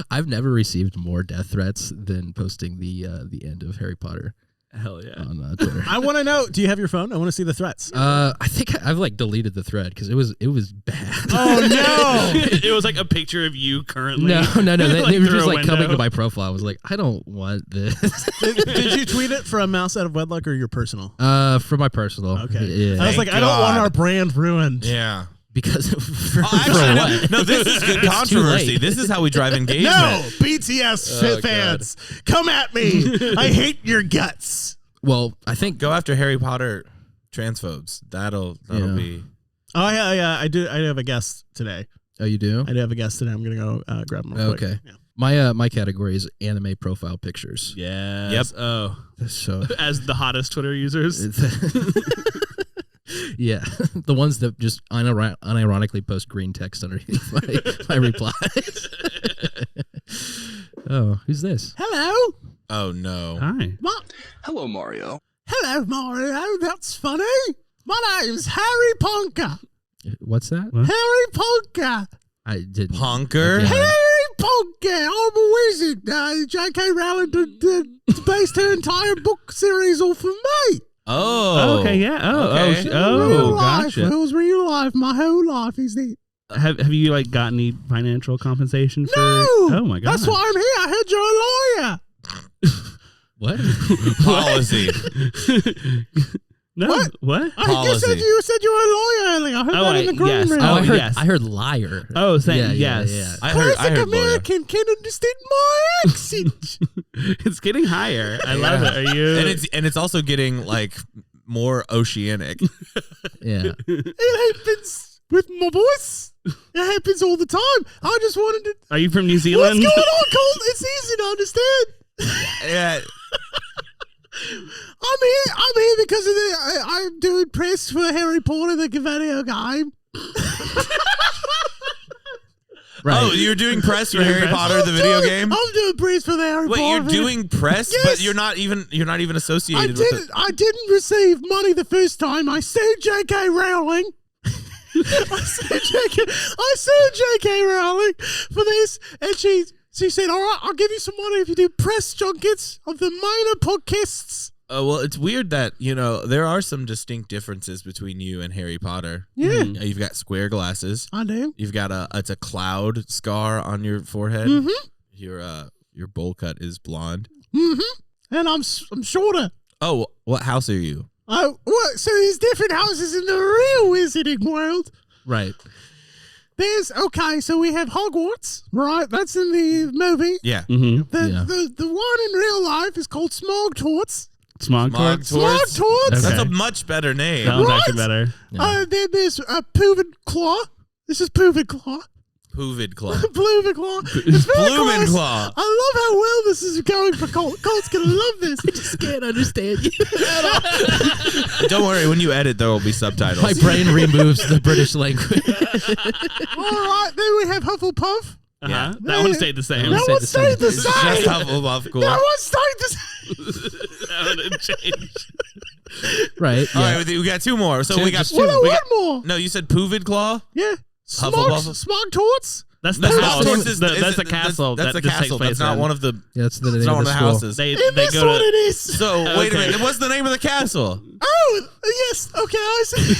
I've never received more death threats than posting the end of Harry Potter. Hell yeah. On Twitter. I want to know. Do you have your phone? I want to see the threats. I think I've like deleted the thread because it was bad. Oh no! It was like a picture of you currently. No. They were through just a like coming window. to my profile. I was like, I don't want this. Did you tweet it from Mouse Out of Wedlock or your personal? For my personal. Okay. Yeah. I was like, I don't want our brand ruined. Yeah. Because for Actually, no, this is good It's too controversy. late. This is how we drive engagement. No, BTS fans, come at me. I hate your guts. Well, I think Go after Harry Potter transphobes. That'll be. Oh yeah. I have a guest today. Oh, you do? I do have a guest today. I'm gonna go grab him. Real quick. Okay. Yeah. My category is anime profile pictures. Yes. Yep. Oh. So As the hottest Twitter users. Yeah, the ones that just unironically post green text underneath my replies. Oh, who's this? Hello. Oh no. Hi. What? Hello, Mario. Hello, Mario. That's funny. My name's Harry Ponker. What's that? What? Harry Ponker. I didn't. Ponker? Again. Harry Ponker. I'm a wizard. J.K. Rowling based her entire book series off of me. Oh. Okay, yeah. Okay. Real life. Gotcha. It was real life. My whole life is the. Have you like got any financial compensation for? No. Oh my god. That's why I'm here. I heard you're a lawyer. What? Policy. No. What? What? You Policy. said you were a lawyer earlier. I heard that in the green yes. room. Oh, Oh, yes. I heard liar. Oh, yeah, yes. yeah. I heard Classic lawyer. American can understand my accent. It's getting higher. I love it. Are you? And it's also getting like more oceanic. Yeah. It happens with my voice. It happens all the time. I just wanted to. Are you from New What's Zealand? going on, Colt? It's easy to understand. Yeah. I'm here because of I'm doing press for Harry Potter, the video game. Right. Oh, you're doing press for You're Harry press? Potter, the video game? I'm doing press for the Harry Wait, Potter. you're doing press, Yes. but you're not even associated with it. I didn't receive money the first time. I sued J.K. Rowling. I sued J.K. Rowling for this, and she said, "All right, I'll give you some money if you do press junkets of the minor podcasts." Well, it's weird that, there are some distinct differences between you and Harry Potter. Yeah, You've got square glasses. I do. You've got it's a cloud scar on your forehead. Mm-hmm. Your bowl cut is blonde. Mm-hmm. And I'm shorter. Oh, what house are you? Oh, what? So there's different houses in the real wizarding world. Right. So we have Hogwarts, right? That's in the movie. Yeah. Mm-hmm. The one in real life is called Smogtorts. Smog Torts? Smogtorts. Okay. That's a much better name. That one's Right? actually better. Then there's Puvenclaw. This is Puvenclaw. Puvenclaw. Blumenclaw. It's very close. Blumenclaw. I love how well this is going for Colt. Colt's gonna love this. I just Can't understand you. Don't worry, when you edit, there will be subtitles. My brain removes the British language. All right, then we have Hufflepuff. Yeah. That one stayed the same. That one stayed the It's just same. Hufflepuff, cool. That All one stayed the same. That one didn't change. Right. Yeah. right, we got two more. So Two, we got just two. What? we One got- more. No, you said Puvenclaw? Yeah. Hufflepuff. Smogtorts. That's the No, house. Smogtorts is That's the castle. That's that the this takes castle. place That's not in. one of the. Yeah, that's the That's name not of one the of the school. houses. They In this go one to. it is. So wait a Okay. minute. What's the name of the castle? Oh, yes. Okay, I see.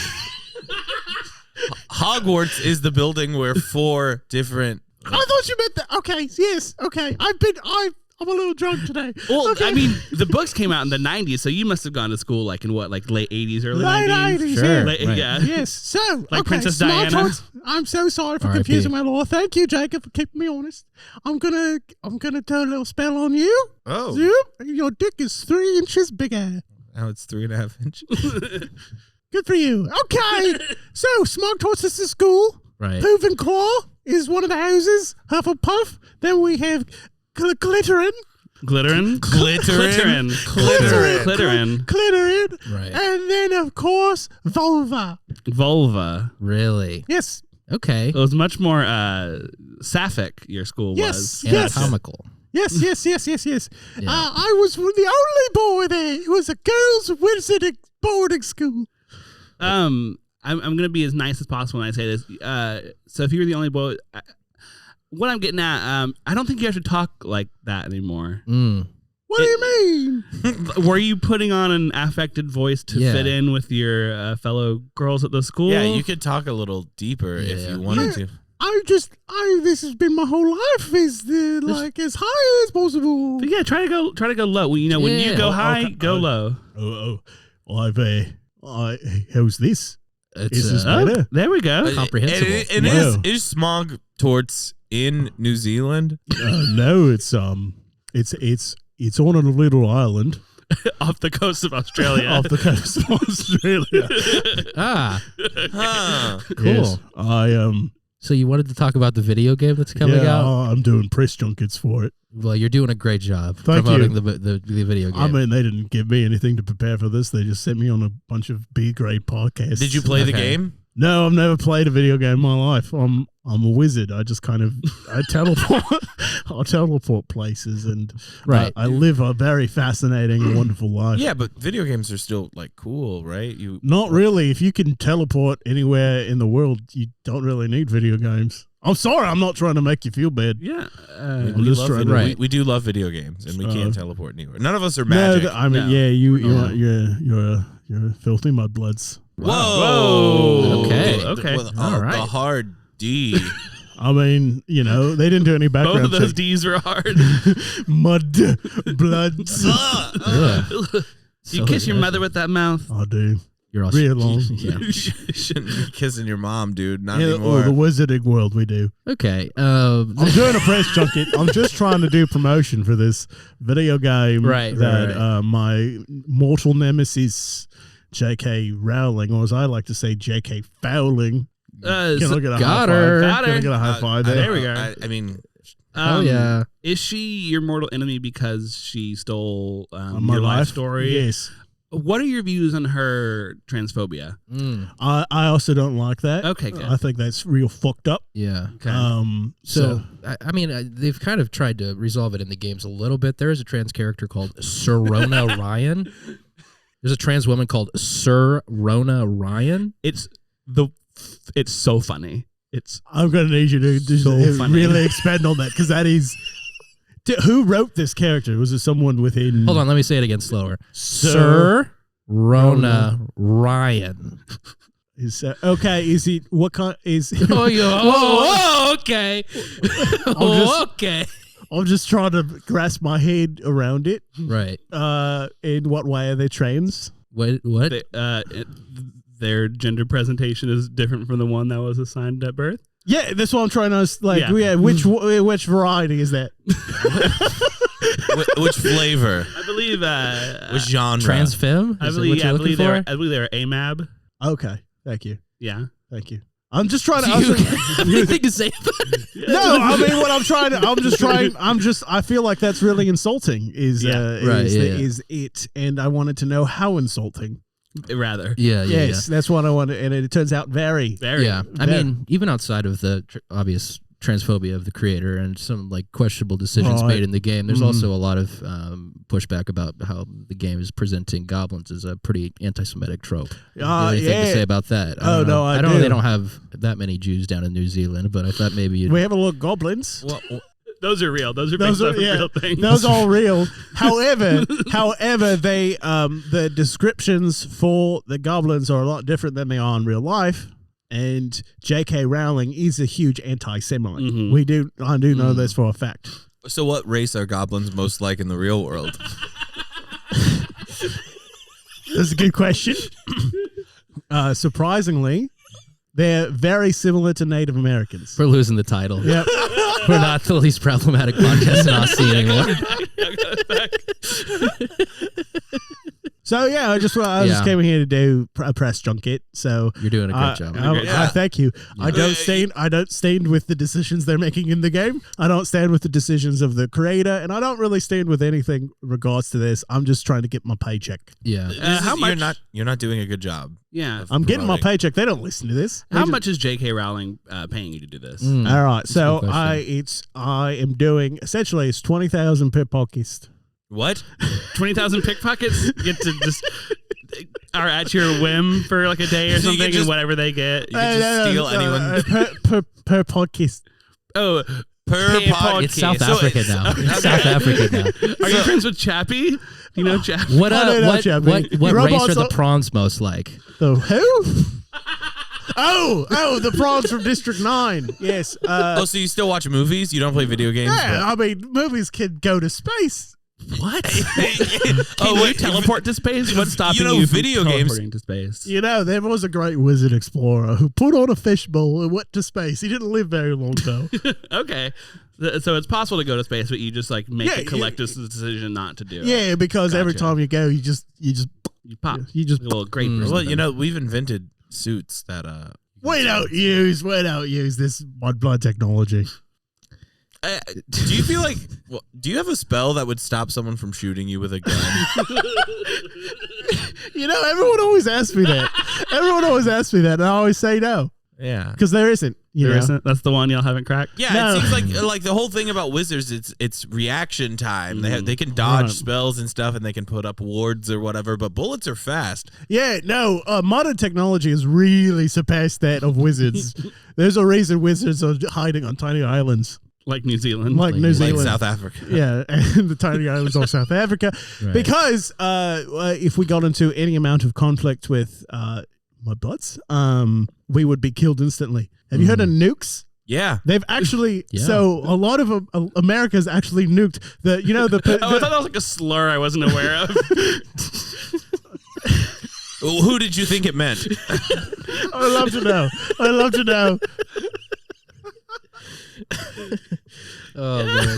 Hogwarts is the building where four different. I thought you meant that. Okay, yes. Okay. I'm a little drunk today. Well, okay. I mean, the books came out in the 90s, so you must have gone to school like in what, like late 80s, early Late 90s? 80s, Sure. yeah. Late- Right. Yeah. Yes. So, Like okay, Princess Diana? Smogtorts. I'm so sorry for R.I.P. confusing my law. Thank you, Jacob, for keeping me honest. I'm gonna do a little spell on you. Oh, Zoop. Your dick is 3 inches bigger. now it's 3.5 inches. Good for you. Okay. So, Smogtorts is the school. Right. Puvenclaw is one of the houses. Hufflepuff. Then we have Glitterin. Glittering? Glitterin? Clitorin. Clitorin. Right. And then, of course, Vulva. Vulva. Really? Yes. Okay. It was much more sapphic, your school Yes. was. Yes. Anatomical. Yes. Yeah. I was the only boy there. It was a girls' wizarding boarding school. I'm gonna be as nice as possible when I say this. So if you were the only boy, what I'm getting at, I don't think you have to talk like that anymore. What do you mean? Were you putting on an affected voice to Yeah. fit in with your fellow girls at the school? Yeah, you could talk a little deeper if Yeah. you wanted to. This has been my whole life. Is as high as possible. But yeah, try to go low. When you Yeah. go high, Okay. go low. How's this? It's Is this Oh, better? there we go. Comprehensible. And Wow. is smog torts in New Zealand? No, it's on a little island Off the coast of Australia. off the coast of Australia. Ah, Huh. cool. Yes, So you wanted to talk about the video game that's coming out? I'm doing press junkets for it. Well, you're doing a great job Thank promoting you. the video game. I mean, they didn't give me anything to prepare for this. They just sent me on a bunch of B-grade podcasts. Did you play the game? No, I've never played a video game in my life. I'm a wizard. I just kind of I teleport places, and Right. I live a very fascinating and wonderful life. Yeah, but video games are still like cool, right? Not really. If you can teleport anywhere in the world, you don't really need video games. I'm sorry. I'm not trying to make you feel bad. Yeah. We, just love trying video- to- Right. we do love video games, and we can't teleport anywhere. None of us are magic. No, I mean, No. yeah, you're filthy mudbloods. Whoa. Okay. Okay. All right. The hard D. I mean, they didn't do any Both background of those check. D's were hard. Mud bloods. Yeah. You kiss your mother with that mouth. I do. You're all Real long. Yeah. You shouldn't be kissing your mom, dude. Not Yeah, anymore. or the wizarding world, we do. Okay. I'm doing a press junket. I'm just trying to do promotion for this video game Right, that right. My mortal nemesis, J.K. Rowling, or as I like to say, J.K. Fowling. Can I get a got high her. five? Got Can I her. get a high five there? There we go. I mean, Oh yeah. Is she your mortal enemy because she stole My your life story? Yes. What are your views on her transphobia? I also don't like that. Okay, good. I think that's real fucked up. Yeah. Okay. So, I mean, they've kind of tried to resolve it in the games a little bit. There is a trans character called Sirona Ryan. There's a trans woman called Sirona Ryan. It's so funny. I'm going to need you to just So funny. really expand on that because that is. Who wrote this character? Was it someone within? Hold on, let me say it again slower. Sirona Sirona Ryan. Okay? Is he what kind? Is Okay. Okay. I'm just trying to grasp my head around it. Right. In what way are they trans? What? Their gender presentation is different from the one that was assigned at birth. Yeah, that's what I'm trying to Yeah. which variety is that? which flavor? I believe. Which genre? Trans femme? I Is it believe. what Yeah, you're I believe looking they were. for? I believe they were AMAB. Okay, thank you, Yeah. thank you. I'm just trying to. Do you have anything to say about it? No, I mean what I'm trying to. I feel like that's really insulting. Is it? And I wanted to know how insulting. Rather. Yeah. Yes, that's what I wanted, and it turns out very. Very. Yeah. I mean, even outside of the obvious transphobia of the creator and some like questionable decisions made in the game, there's also a lot of pushback about how the game is presenting goblins as a pretty anti-Semitic trope. You have anything to say about that? I don't know. do. They don't have that many Jews down in New Zealand, but I thought maybe you'd... We have a look goblins. Well, Those are real. Those are based on real things. Those are all real. However, they the descriptions for the goblins are a lot different than they are in real life. And J.K. Rowling is a huge anti-Semite. Mm-hmm. I do know this for a fact. so what race are goblins most like in the real world? That's a good question. Surprisingly, they're very similar to Native Americans. We're losing the title. Yep. We're not the least problematic podcast in Aussie anymore. So yeah, I just came here to do a press junket. So You're doing a great job. I thank you. Yeah. I don't stand with the decisions they're making in the game. I don't stand with the decisions of the creator, and I don't really stand with anything in regards to this. I'm just trying to get my paycheck. Yeah. How much? You're not doing a good job. Yeah. I'm getting my promoting. paycheck. They don't listen to this. How much is J.K. Rowling paying you to do this? All right, That's a so good question. I am doing essentially it's 20,000 per podcast. What? 20,000 pickpockets get to just are at your whim for like a day or So you something, just- and whatever they get. You can just steal anyone. per podcast. Oh, Per pod. It's South So Africa it's- now. It's South Africa now. are you friends with Chappie? You know Chappie. What I don't know, Chad, what race robots are the are- prawns most like? The who? Oh, the prawns from District 9. Yes. Oh, so you still watch movies? You don't play video games? Yeah, I mean, movies can go to space. What? Can you teleport to space? What's stopping you, from video games- teleporting to space? You know, there was a great wizard explorer who put on a fishbowl and went to space. He didn't live very long, though. Okay. So it's possible to go to space, but you just like make a collective decision not to do it. Yeah, because every Gotcha. time you go, you just You pop. you just a little grape. or Well, something. you know, we've invented suits that you We don't use this mudblood technology. Do you feel like? Well, do you have a spell that would stop someone from shooting you with a gun? Everyone always asks me that. And I always say no. Yeah, because there isn't. There isn't. That's the one y'all haven't cracked. Yeah, No. it seems like the whole thing about wizards, it's reaction time. They can dodge spells and stuff, and they can put up wards or whatever. But bullets are fast. Yeah, no. Modern technology has really surpassed that of wizards. There's a reason wizards are hiding on tiny islands. Like New Zealand. Like New Zealand. Like South Africa. Yeah, and the tiny islands of South Africa. Right. Because if we got into any amount of conflict with mudbloods, we would be killed instantly. Have you heard of nukes? Yeah. They've actually, Yeah. so a lot of America's actually nuked the. I thought that was like a slur I wasn't aware of. Who did you think it meant? I'd love to know. Oh man.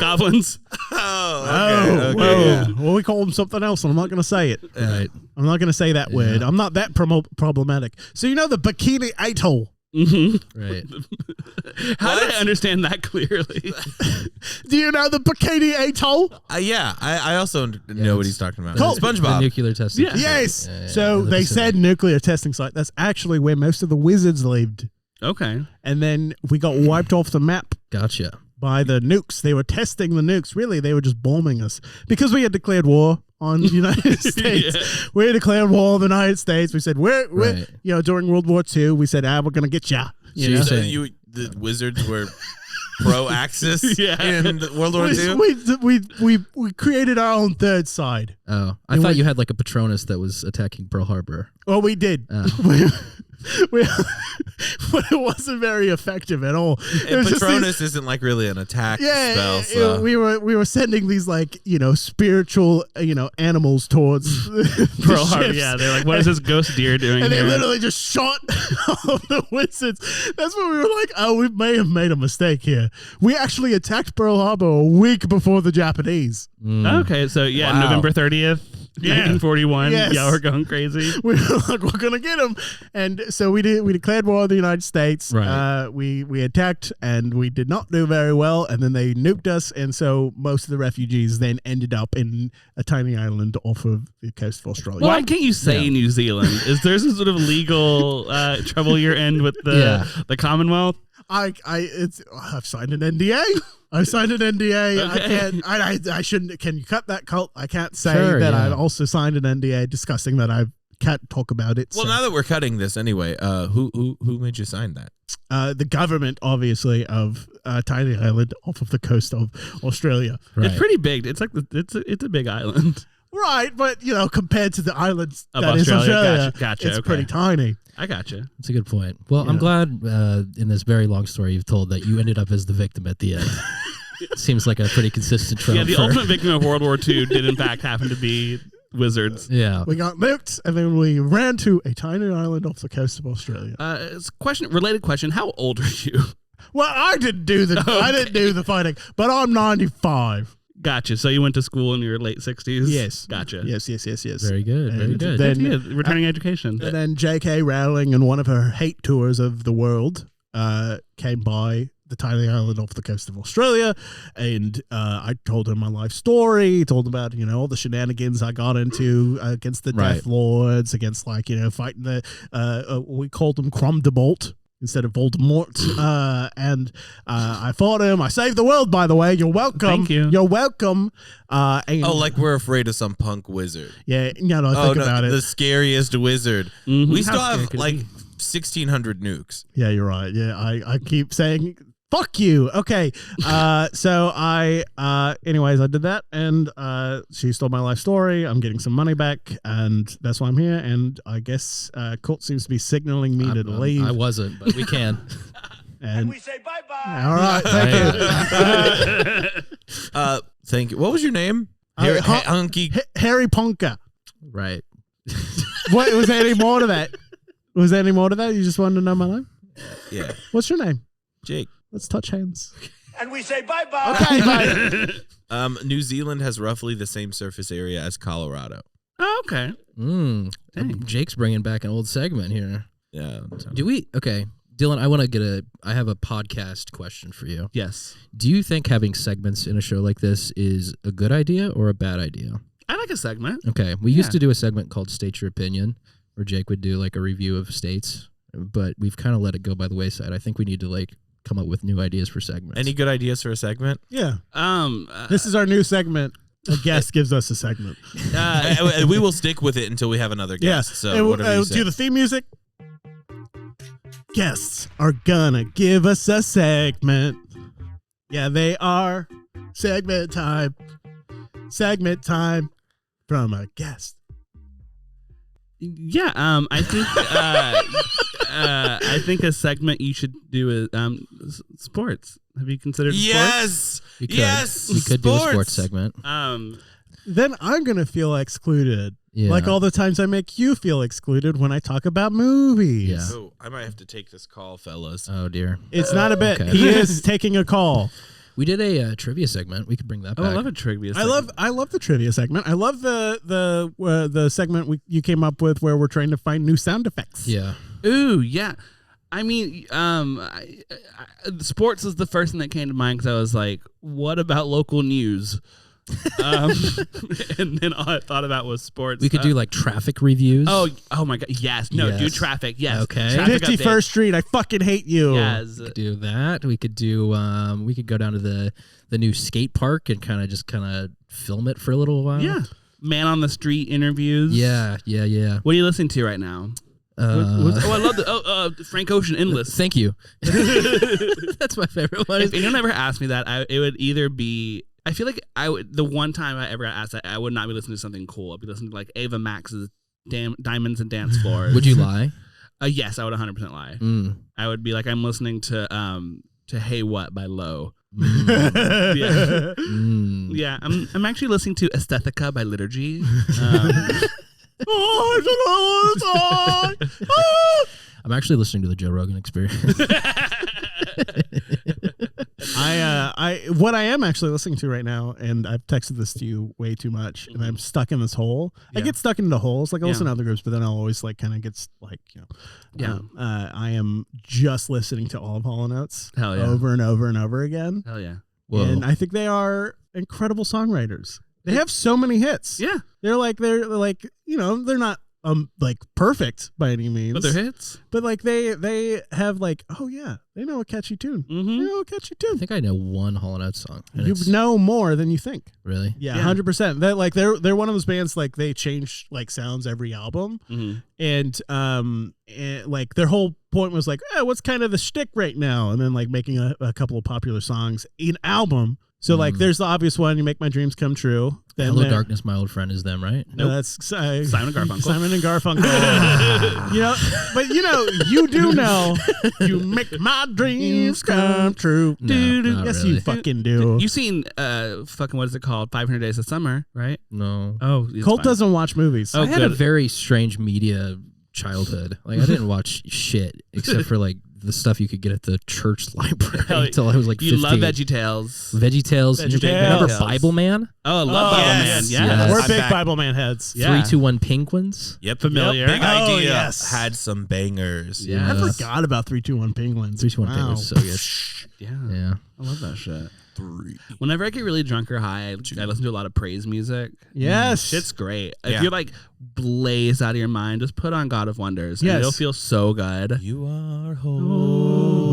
Goblins. Oh, okay, whoa. yeah. Well, we call them something else, and I'm not going to say it. Right. I'm not going to say that word. I'm not that problematic. So the Bikini Atoll. Right. How did I understand that clearly? Do you know the Bikini Atoll? Yeah, I also know what he's talking about. Cool. The SpongeBob. nuclear testing. Yeah. site. Yes. Yeah, So in the they Pacific. said nuclear testing site. That's actually where most of the wizards lived. Okay. And then we got wiped off the map Gotcha. by the nukes. They were testing the nukes. Really, they were just bombing us because we had declared war on the United States. Yeah. We declared war on the United States. We said, we're Right. during World War II, we said, we're going to get ya. you're So saying- the wizards were pro-Axis Yeah. in World War II? We created our own third side. Oh, I And thought we- you had like a Patronus that was attacking Pearl Harbor. Well, we did. Oh. But it wasn't very effective at all. It And was just Patronus isn't like really an attack spell. So. we were sending these spiritual animals towards Pearl the Harbor. ships. Yeah, they're like, what is this ghost deer doing And they here? literally just shot all of the wizards. That's when we were like, oh, we may have made a mistake here. We actually attacked Pearl Harbor a week before the Japanese. Okay, so Wow. November 30th, 1941. Yes. Yeah, we're going crazy. We were like, we're gonna get them, and so we did. We declared war on the United States. Right. We attacked, and we did not do very well. And then they nuked us, and so most of the refugees then ended up in a tiny island off of the coast of Australia. Why can't you say New Zealand? Is there some sort of legal trouble you're in with the Commonwealth? I've signed an NDA. I've signed an NDA. Okay. I shouldn't. Can you cut that, Colt? I can't say Sure, that yeah. I've also signed an NDA discussing that I can't talk about it. Well, so. now that we're cutting this anyway, who made you sign that? The government, obviously, of tiny island off of the coast of Australia. Right. It's pretty big. It's like it's a big island. Right, but compared to the islands Of that is Australia, Australia, gotcha, it's okay. pretty tiny. I gotcha. That's a good point. Well, I'm Yeah. glad in this very long story you've told that you ended up as the victim at the end. Seems like a pretty consistent trope. Yeah, the for- ultimate victim of World War II did in fact happen to be wizards. Yeah. We got nuked, and then we ran to a tiny island off the coast of Australia. It's related question. How old are you? Well, I didn't do the fighting, but I'm 95. Gotcha. So you went to school in your late 60s? Yes. Gotcha. Yes. Very good. Very And good. then- That's good. Returning education. And then J.K. Rowling, in one of her hate tours of the world, came by the tiny island off the coast of Australia, and I told him my life story, told him about all the shenanigans I got into against the Right. Death Lords, against fighting the we called them Cromdebolt instead of Voldemort, and I fought him. I saved the world, by the way. You're welcome. Thank you. You're welcome. And Like we're afraid of some punk wizard. yeah, think about it. The scariest wizard. Mhm. We How still scary have could it like be? 1,600 nukes. Yeah, you're right. Yeah, I keep saying fuck you. Okay. So anyways, I did that, and she stole my life story. I'm getting some money back, and that's why I'm here. And I guess Colt seems to be signaling me to leave. I wasn't, but we can. and We say bye-bye. all right, thank you. Thank you. What was your name? Hunky. Harry Ponka. Right. What was there any more to that? Was there any more to that? You just wanted to know my name? Yeah. What's your name? Jake. Let's touch hands. And we say bye-bye. Okay, bye. New Zealand has roughly the same surface area as Colorado. Oh, okay. Jake's bringing back an old segment here. Yeah. Do we? Okay, Dylan. I have a podcast question for you. Yes. Do you think having segments in a show like this is a good idea or a bad idea? I like a segment. Okay, we used to do a segment called State Your Opinion, where Jake would do like a review of states, but we've kind of let it go by the wayside. I think we need to like come up with new ideas for segments. Any good ideas for a segment? Yeah. This is our new segment. A guest gives us a segment. We will stick with it until we have another guest. Yeah. So whatever you say. Do the theme music. Guests are gonna give us a segment. Yeah, they are. Segment time. Segment time from a guest. Yeah, I think I think a segment you should do is sports. Have you considered sports? Yes. we could, Yes. we could do a sports segment. Then I'm gonna feel excluded. Yeah. Like all the times I make you feel excluded when I talk about movies. Yeah. Oh, I might have to take this call, fellas. Oh dear. It's not a bit. Okay. He is taking a call. We did a trivia segment. We could bring that back. I love a trivia. I love the trivia segment. I love the segment you came up with where we're trying to find new sound effects. Yeah. Ooh, yeah. I mean, sports is the first thing that came to mind because I was like, what about local news? And then all I thought about was sports. We could do like traffic reviews. Oh my god, yes. No, Yes. do traffic. Yes. Okay. Traffic 51st update. Street. I fucking hate you. Yes. We could do that. We could do. We could go down to the new skate park and kind of film it for a little while. Yeah. Man on the street interviews. Yeah. What are you listening to right now? I love the Frank Ocean Endless. Thank you. That's my favorite one. If anyone ever asked me that, it would either be. I feel like the one time I ever got asked that, I would not be listening to something cool. I'd be listening to like Ava Max's Diamonds and Dance Floors. Would you lie? Yes, I would 100% lie. I would be like, I'm listening to Hey What by Low. Yeah. Yeah, I'm actually listening to Aesthetica by Liturgy. I'm actually listening to the Joe Rogan Experience. What I am actually listening to right now, and I've texted this to you way too much, and I'm stuck in this hole. I get stuck into holes. Like I listen to other groups, but then I'll always like kind of get like, you know. Yeah. I am just listening to all of Hall & Oates Hell yeah. over and over and over again. Hell yeah. Whoa. And I think they are incredible songwriters. They have so many hits. Yeah. They're like, you know, they're not like perfect by any means. But they're hits. But like they have like, oh yeah, they know a catchy tune. Mm-hmm. They know a catchy I tune. think I know one Hall & Oates song. and You it's- know more than you think. Really? Yeah, Yeah. 100%. That like they're one of those bands like they change like sounds every album, Mm-hmm. and like their whole point was like, what's kind of the shtick right now, and then like making a couple of popular songs in album. So like there's the obvious one, You Make My Dreams Come True. Then Hello Darkness, My Old Friend is them, right? No, that's Simon and Garfunkel. Simon and Garfunkel. You know, but you do know, You Make My Dreams Come True. No, Dude, not yes, really. you fucking do. You've seen fucking what is it called? 500 Days of Summer, right? No. Oh, it's Colt fine. doesn't watch movies. Oh, I had a good. very strange media childhood. Like I didn't watch shit except for like the stuff you could get at the church library Hell, until I was like 15. You love VeggieTales. VeggieTales. Remember VeggieTales. Bible Man? Oh, I love Bible yes. Man. Yes. Yeah. We're I'm big back. Bible Man heads. Yeah. 321 Penguins. Yep. Familiar. Big Oh, Idea yes. had some bangers. Yeah. I forgot about 321 Penguins. 321 Wow. Penguins so good. Yeah. Yeah. I love that shit. 3. Whenever I get really drunk or high, I listen to a lot of praise music. Yes. Shit's great. Yeah. If you're like blazed out of your mind, just put on God of Wonders. Yes. And it'll feel so good. You are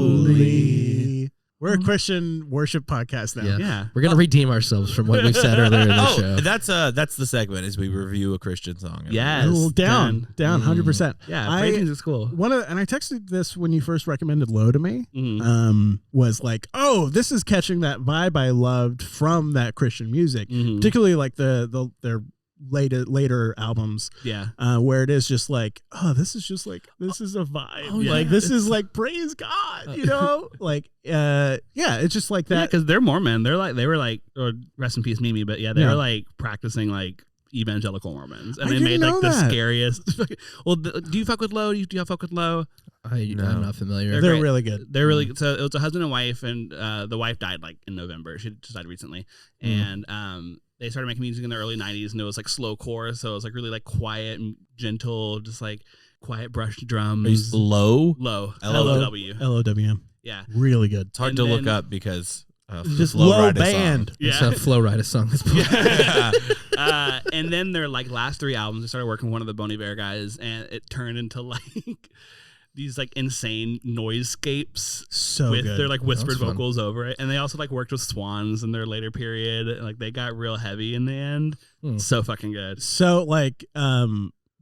Holy. We're a Christian worship podcast now. Yeah. Yeah. We're gonna redeem ourselves from what we've said earlier in the show. That's the segment is we review a Christian song. Yes. Ooh, down, Done. 100%. Yeah. I- Praise music's cool. And I texted this when you first recommended Low to me. Mhm. Was like, oh, this is catching that vibe I loved from that Christian music, Mhm. particularly like their later albums, Yeah. where it is just like, oh, this is a vibe. Oh, like yeah. this is like praise God, you know, like it's just like Yeah, that. because they're Mormon. They were like, or rest in peace, Mimi. But yeah, they Yeah. were like practicing like evangelical Mormons, and I they didn't made like know the that. scariest. Well, do you fuck with Low? Do you fuck with Low? I'm No. not familiar. They're They're great. really good. They're really so it was a husband and wife, and the wife died like in November. She just died recently, and they started making music in the early '90s, and it was like slow core, so it was like really like quiet and gentle, just like quiet brush drums. Low. LOW. LOWM. Yeah. Really good. It's hard to look up because just low band. It's a Flow Rida song. And then their like last 3 albums, I started working with one of the Bon Iver guys, and it turned into like these like insane noiseescapes So with good. their like whispered fun. vocals over it. And they also like worked with Swans in their later period. Like they got real heavy in the end. So fucking good. So like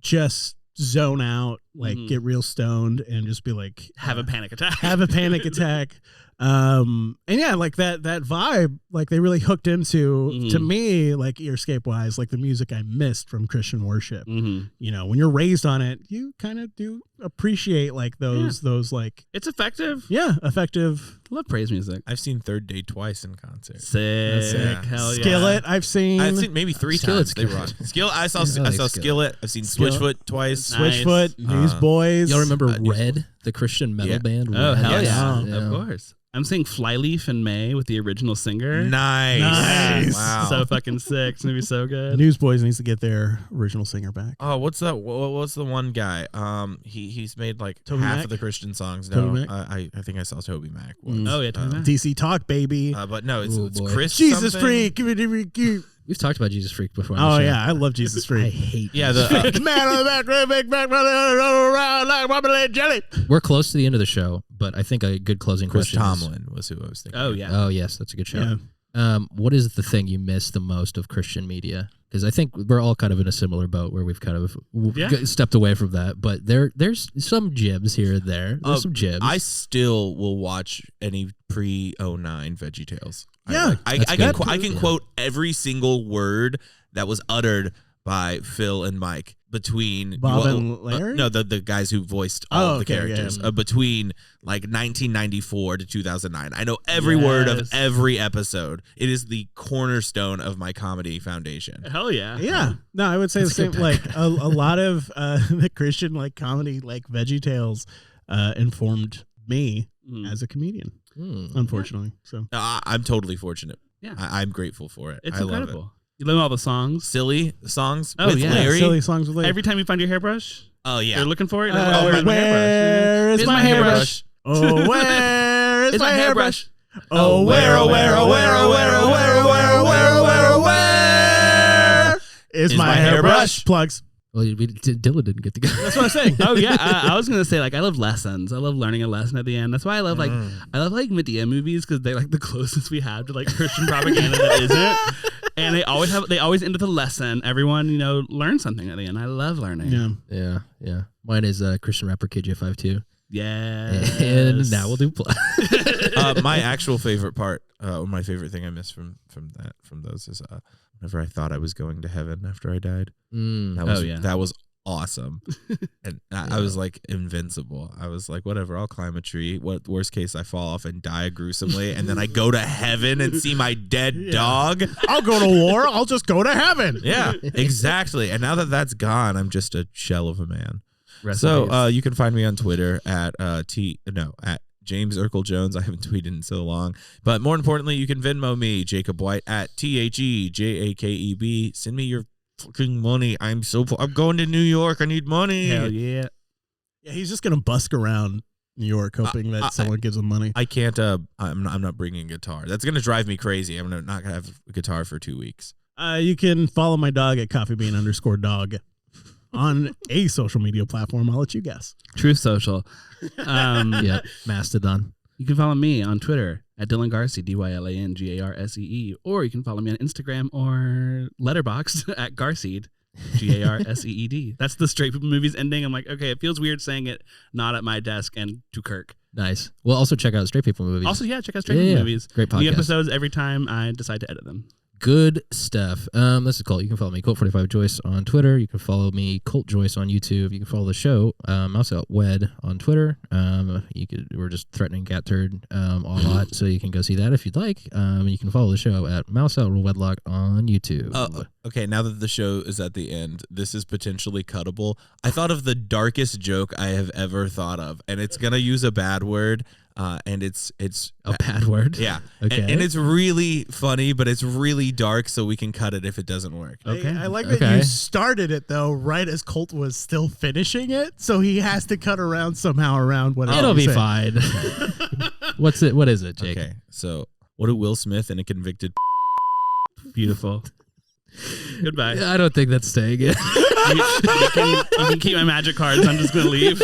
just zone out, like get real stoned and just be like Have a panic attack. have a panic attack. And yeah, like that vibe, like they really hooked into to me, like earscape wise, like the music I missed from Christian worship. You know, when you're raised on it, you kind of do appreciate like those like It's effective. effective. Love praise music. I've seen Third Day twice in concert. Sick. Yeah. Hell yeah. Skillet I've seen maybe 3 Skillet's times. They good. rock. Skillet. I saw I like Skillet. Skillet. I've seen Skillet. Switchfoot twice. Nice. Switchfoot, Newsboys. Y'all remember Newsboys. Red, the Christian metal band? Oh, Red? hell Yes. yeah. Of course. I'm seeing Flyleaf in May with the original singer. Nice. Wow. So fucking sick. It's gonna be so good. Newsboys needs to get their original singer back. Oh, what's that? What's the one guy? He's made like Toby half Mac? of the Christian songs. Toby No, Mac? I think I saw Toby Mac. Once. Oh, yeah, Toby Mac. DC Talk, baby. But no, it's Ooh, boy. Chris. Jesus something? Freak. We've talked about Jesus Freak before. on the Oh show. yeah, I love Jesus I Freak. hate. Yeah, Jesus the Freak. Man on the back, big back, around like marmalade jelly. We're close to the end of the show, but I think a good closing Chris question. is- Tomlin was who I was thinking. Oh of. yeah. Oh yes, that's a good show. Yeah. What is the thing you miss the most of Christian media? Because I think we're all kind of in a similar boat where we've kind of stepped away from that. But there's some gems here and there. There's some gems. I still will watch any pre-09 VeggieTales. Yeah, I that's can good. I can quote every single word that was uttered by Phil and Mike between Bob and Larry? no, the guys who voiced all of the okay, characters yeah. between like 1994 to 2009. I know every word of Yes. every episode. It is the cornerstone of my comedy foundation. Hell yeah. Yeah. No, I would say That's the a same. good Like a lot of the Christian like comedy, like VeggieTales, informed me as a comedian. Unfortunately, so I'm totally fortunate. Yeah. I'm grateful for it. It's I love incredible. You learn all the songs. Silly songs Oh, with yeah. Larry. silly songs with Larry. Every time you find your hairbrush, Oh yeah. you're looking for it. You're like, oh, where's my hairbrush? where is Here's my my hairbrush? Oh, where is Here's my hairbrush? Oh, where, oh, where, oh, where, oh, where, oh, where, oh, where, oh, where, oh, where, oh, where is Is my my hairbrush? hairbrush? Plugs. well, Dylan didn't get to go. That's what I'm saying. Oh yeah, I was gonna say like I love lessons. I love learning a lesson at the end. That's why I love like Medea movies because they're like the closest we have to like Christian propaganda that isn't. And they always end with a lesson. Everyone learns something at the end. I love learning. Yeah. Yeah. Mine is Christian rapper KJ52. Yeah. And now we'll do play. My actual favorite part, or my favorite thing I missed from those is whenever I thought I was going to heaven after I died. That was awesome. And I was like invincible. I was like, whatever, I'll climb a tree. What worst case, I fall off and die gruesomely, and then I go to heaven and see my dead dog. I'll go to war. I'll just go to heaven. Yeah, exactly. And now that that's gone, I'm just a shell of a man. Rest in peace. So you can find me on Twitter at James Urkel Jones. I haven't tweeted in so long. But more importantly, you can Venmo me, Jakeb White, at TheJakeb. Send me your fucking money. I'm going to New York. I need money. Hell yeah. Yeah, he's just gonna busk around New York hoping that someone gives him money. I can't. I'm not bringing a guitar. That's gonna drive me crazy. I'm not gonna have a guitar for 2 weeks. You can follow my dog at coffeebean_dog on a social media platform. I'll let you guess. Truth Social. Yep. Mastodon. You can follow me on Twitter at Dylan Garsee, DylanGarsee, or you can follow me on Instagram or Letterboxd at Garseed, Garseed. That's the Straight People Movies ending. I'm like, okay, it feels weird saying it not at my desk and to Kirk. Nice. Well, also check out Straight People Movies. Also, check out Straight People Movies. Great podcast. New episodes every time I decide to edit them. Good stuff. This is Colt. You can follow me, Colt45Joyce on Twitter. You can follow me, Colt Joyce on YouTube. You can follow the show, Mouse Out Wed on Twitter. We're just threatening Cat Turd a lot, so you can go see that if you'd like. You can follow the show at Mouse Out Wedlock on YouTube. Okay, now that the show is at the end, this is potentially cuttable. I thought of the darkest joke I have ever thought of, and it's gonna use a bad word. and it's a bad word. Yeah. Okay. And it's really funny, but it's really dark, so we can cut it if it doesn't work. Okay. I like that you started it though, right as Colt was still finishing it, so he has to cut around somehow around what it'll be fine. What is it, Jake? Okay. So, what do Will Smith and a convicted Beautiful. Goodbye. I don't think that's staying it. You can keep my magic cards. I'm just gonna leave.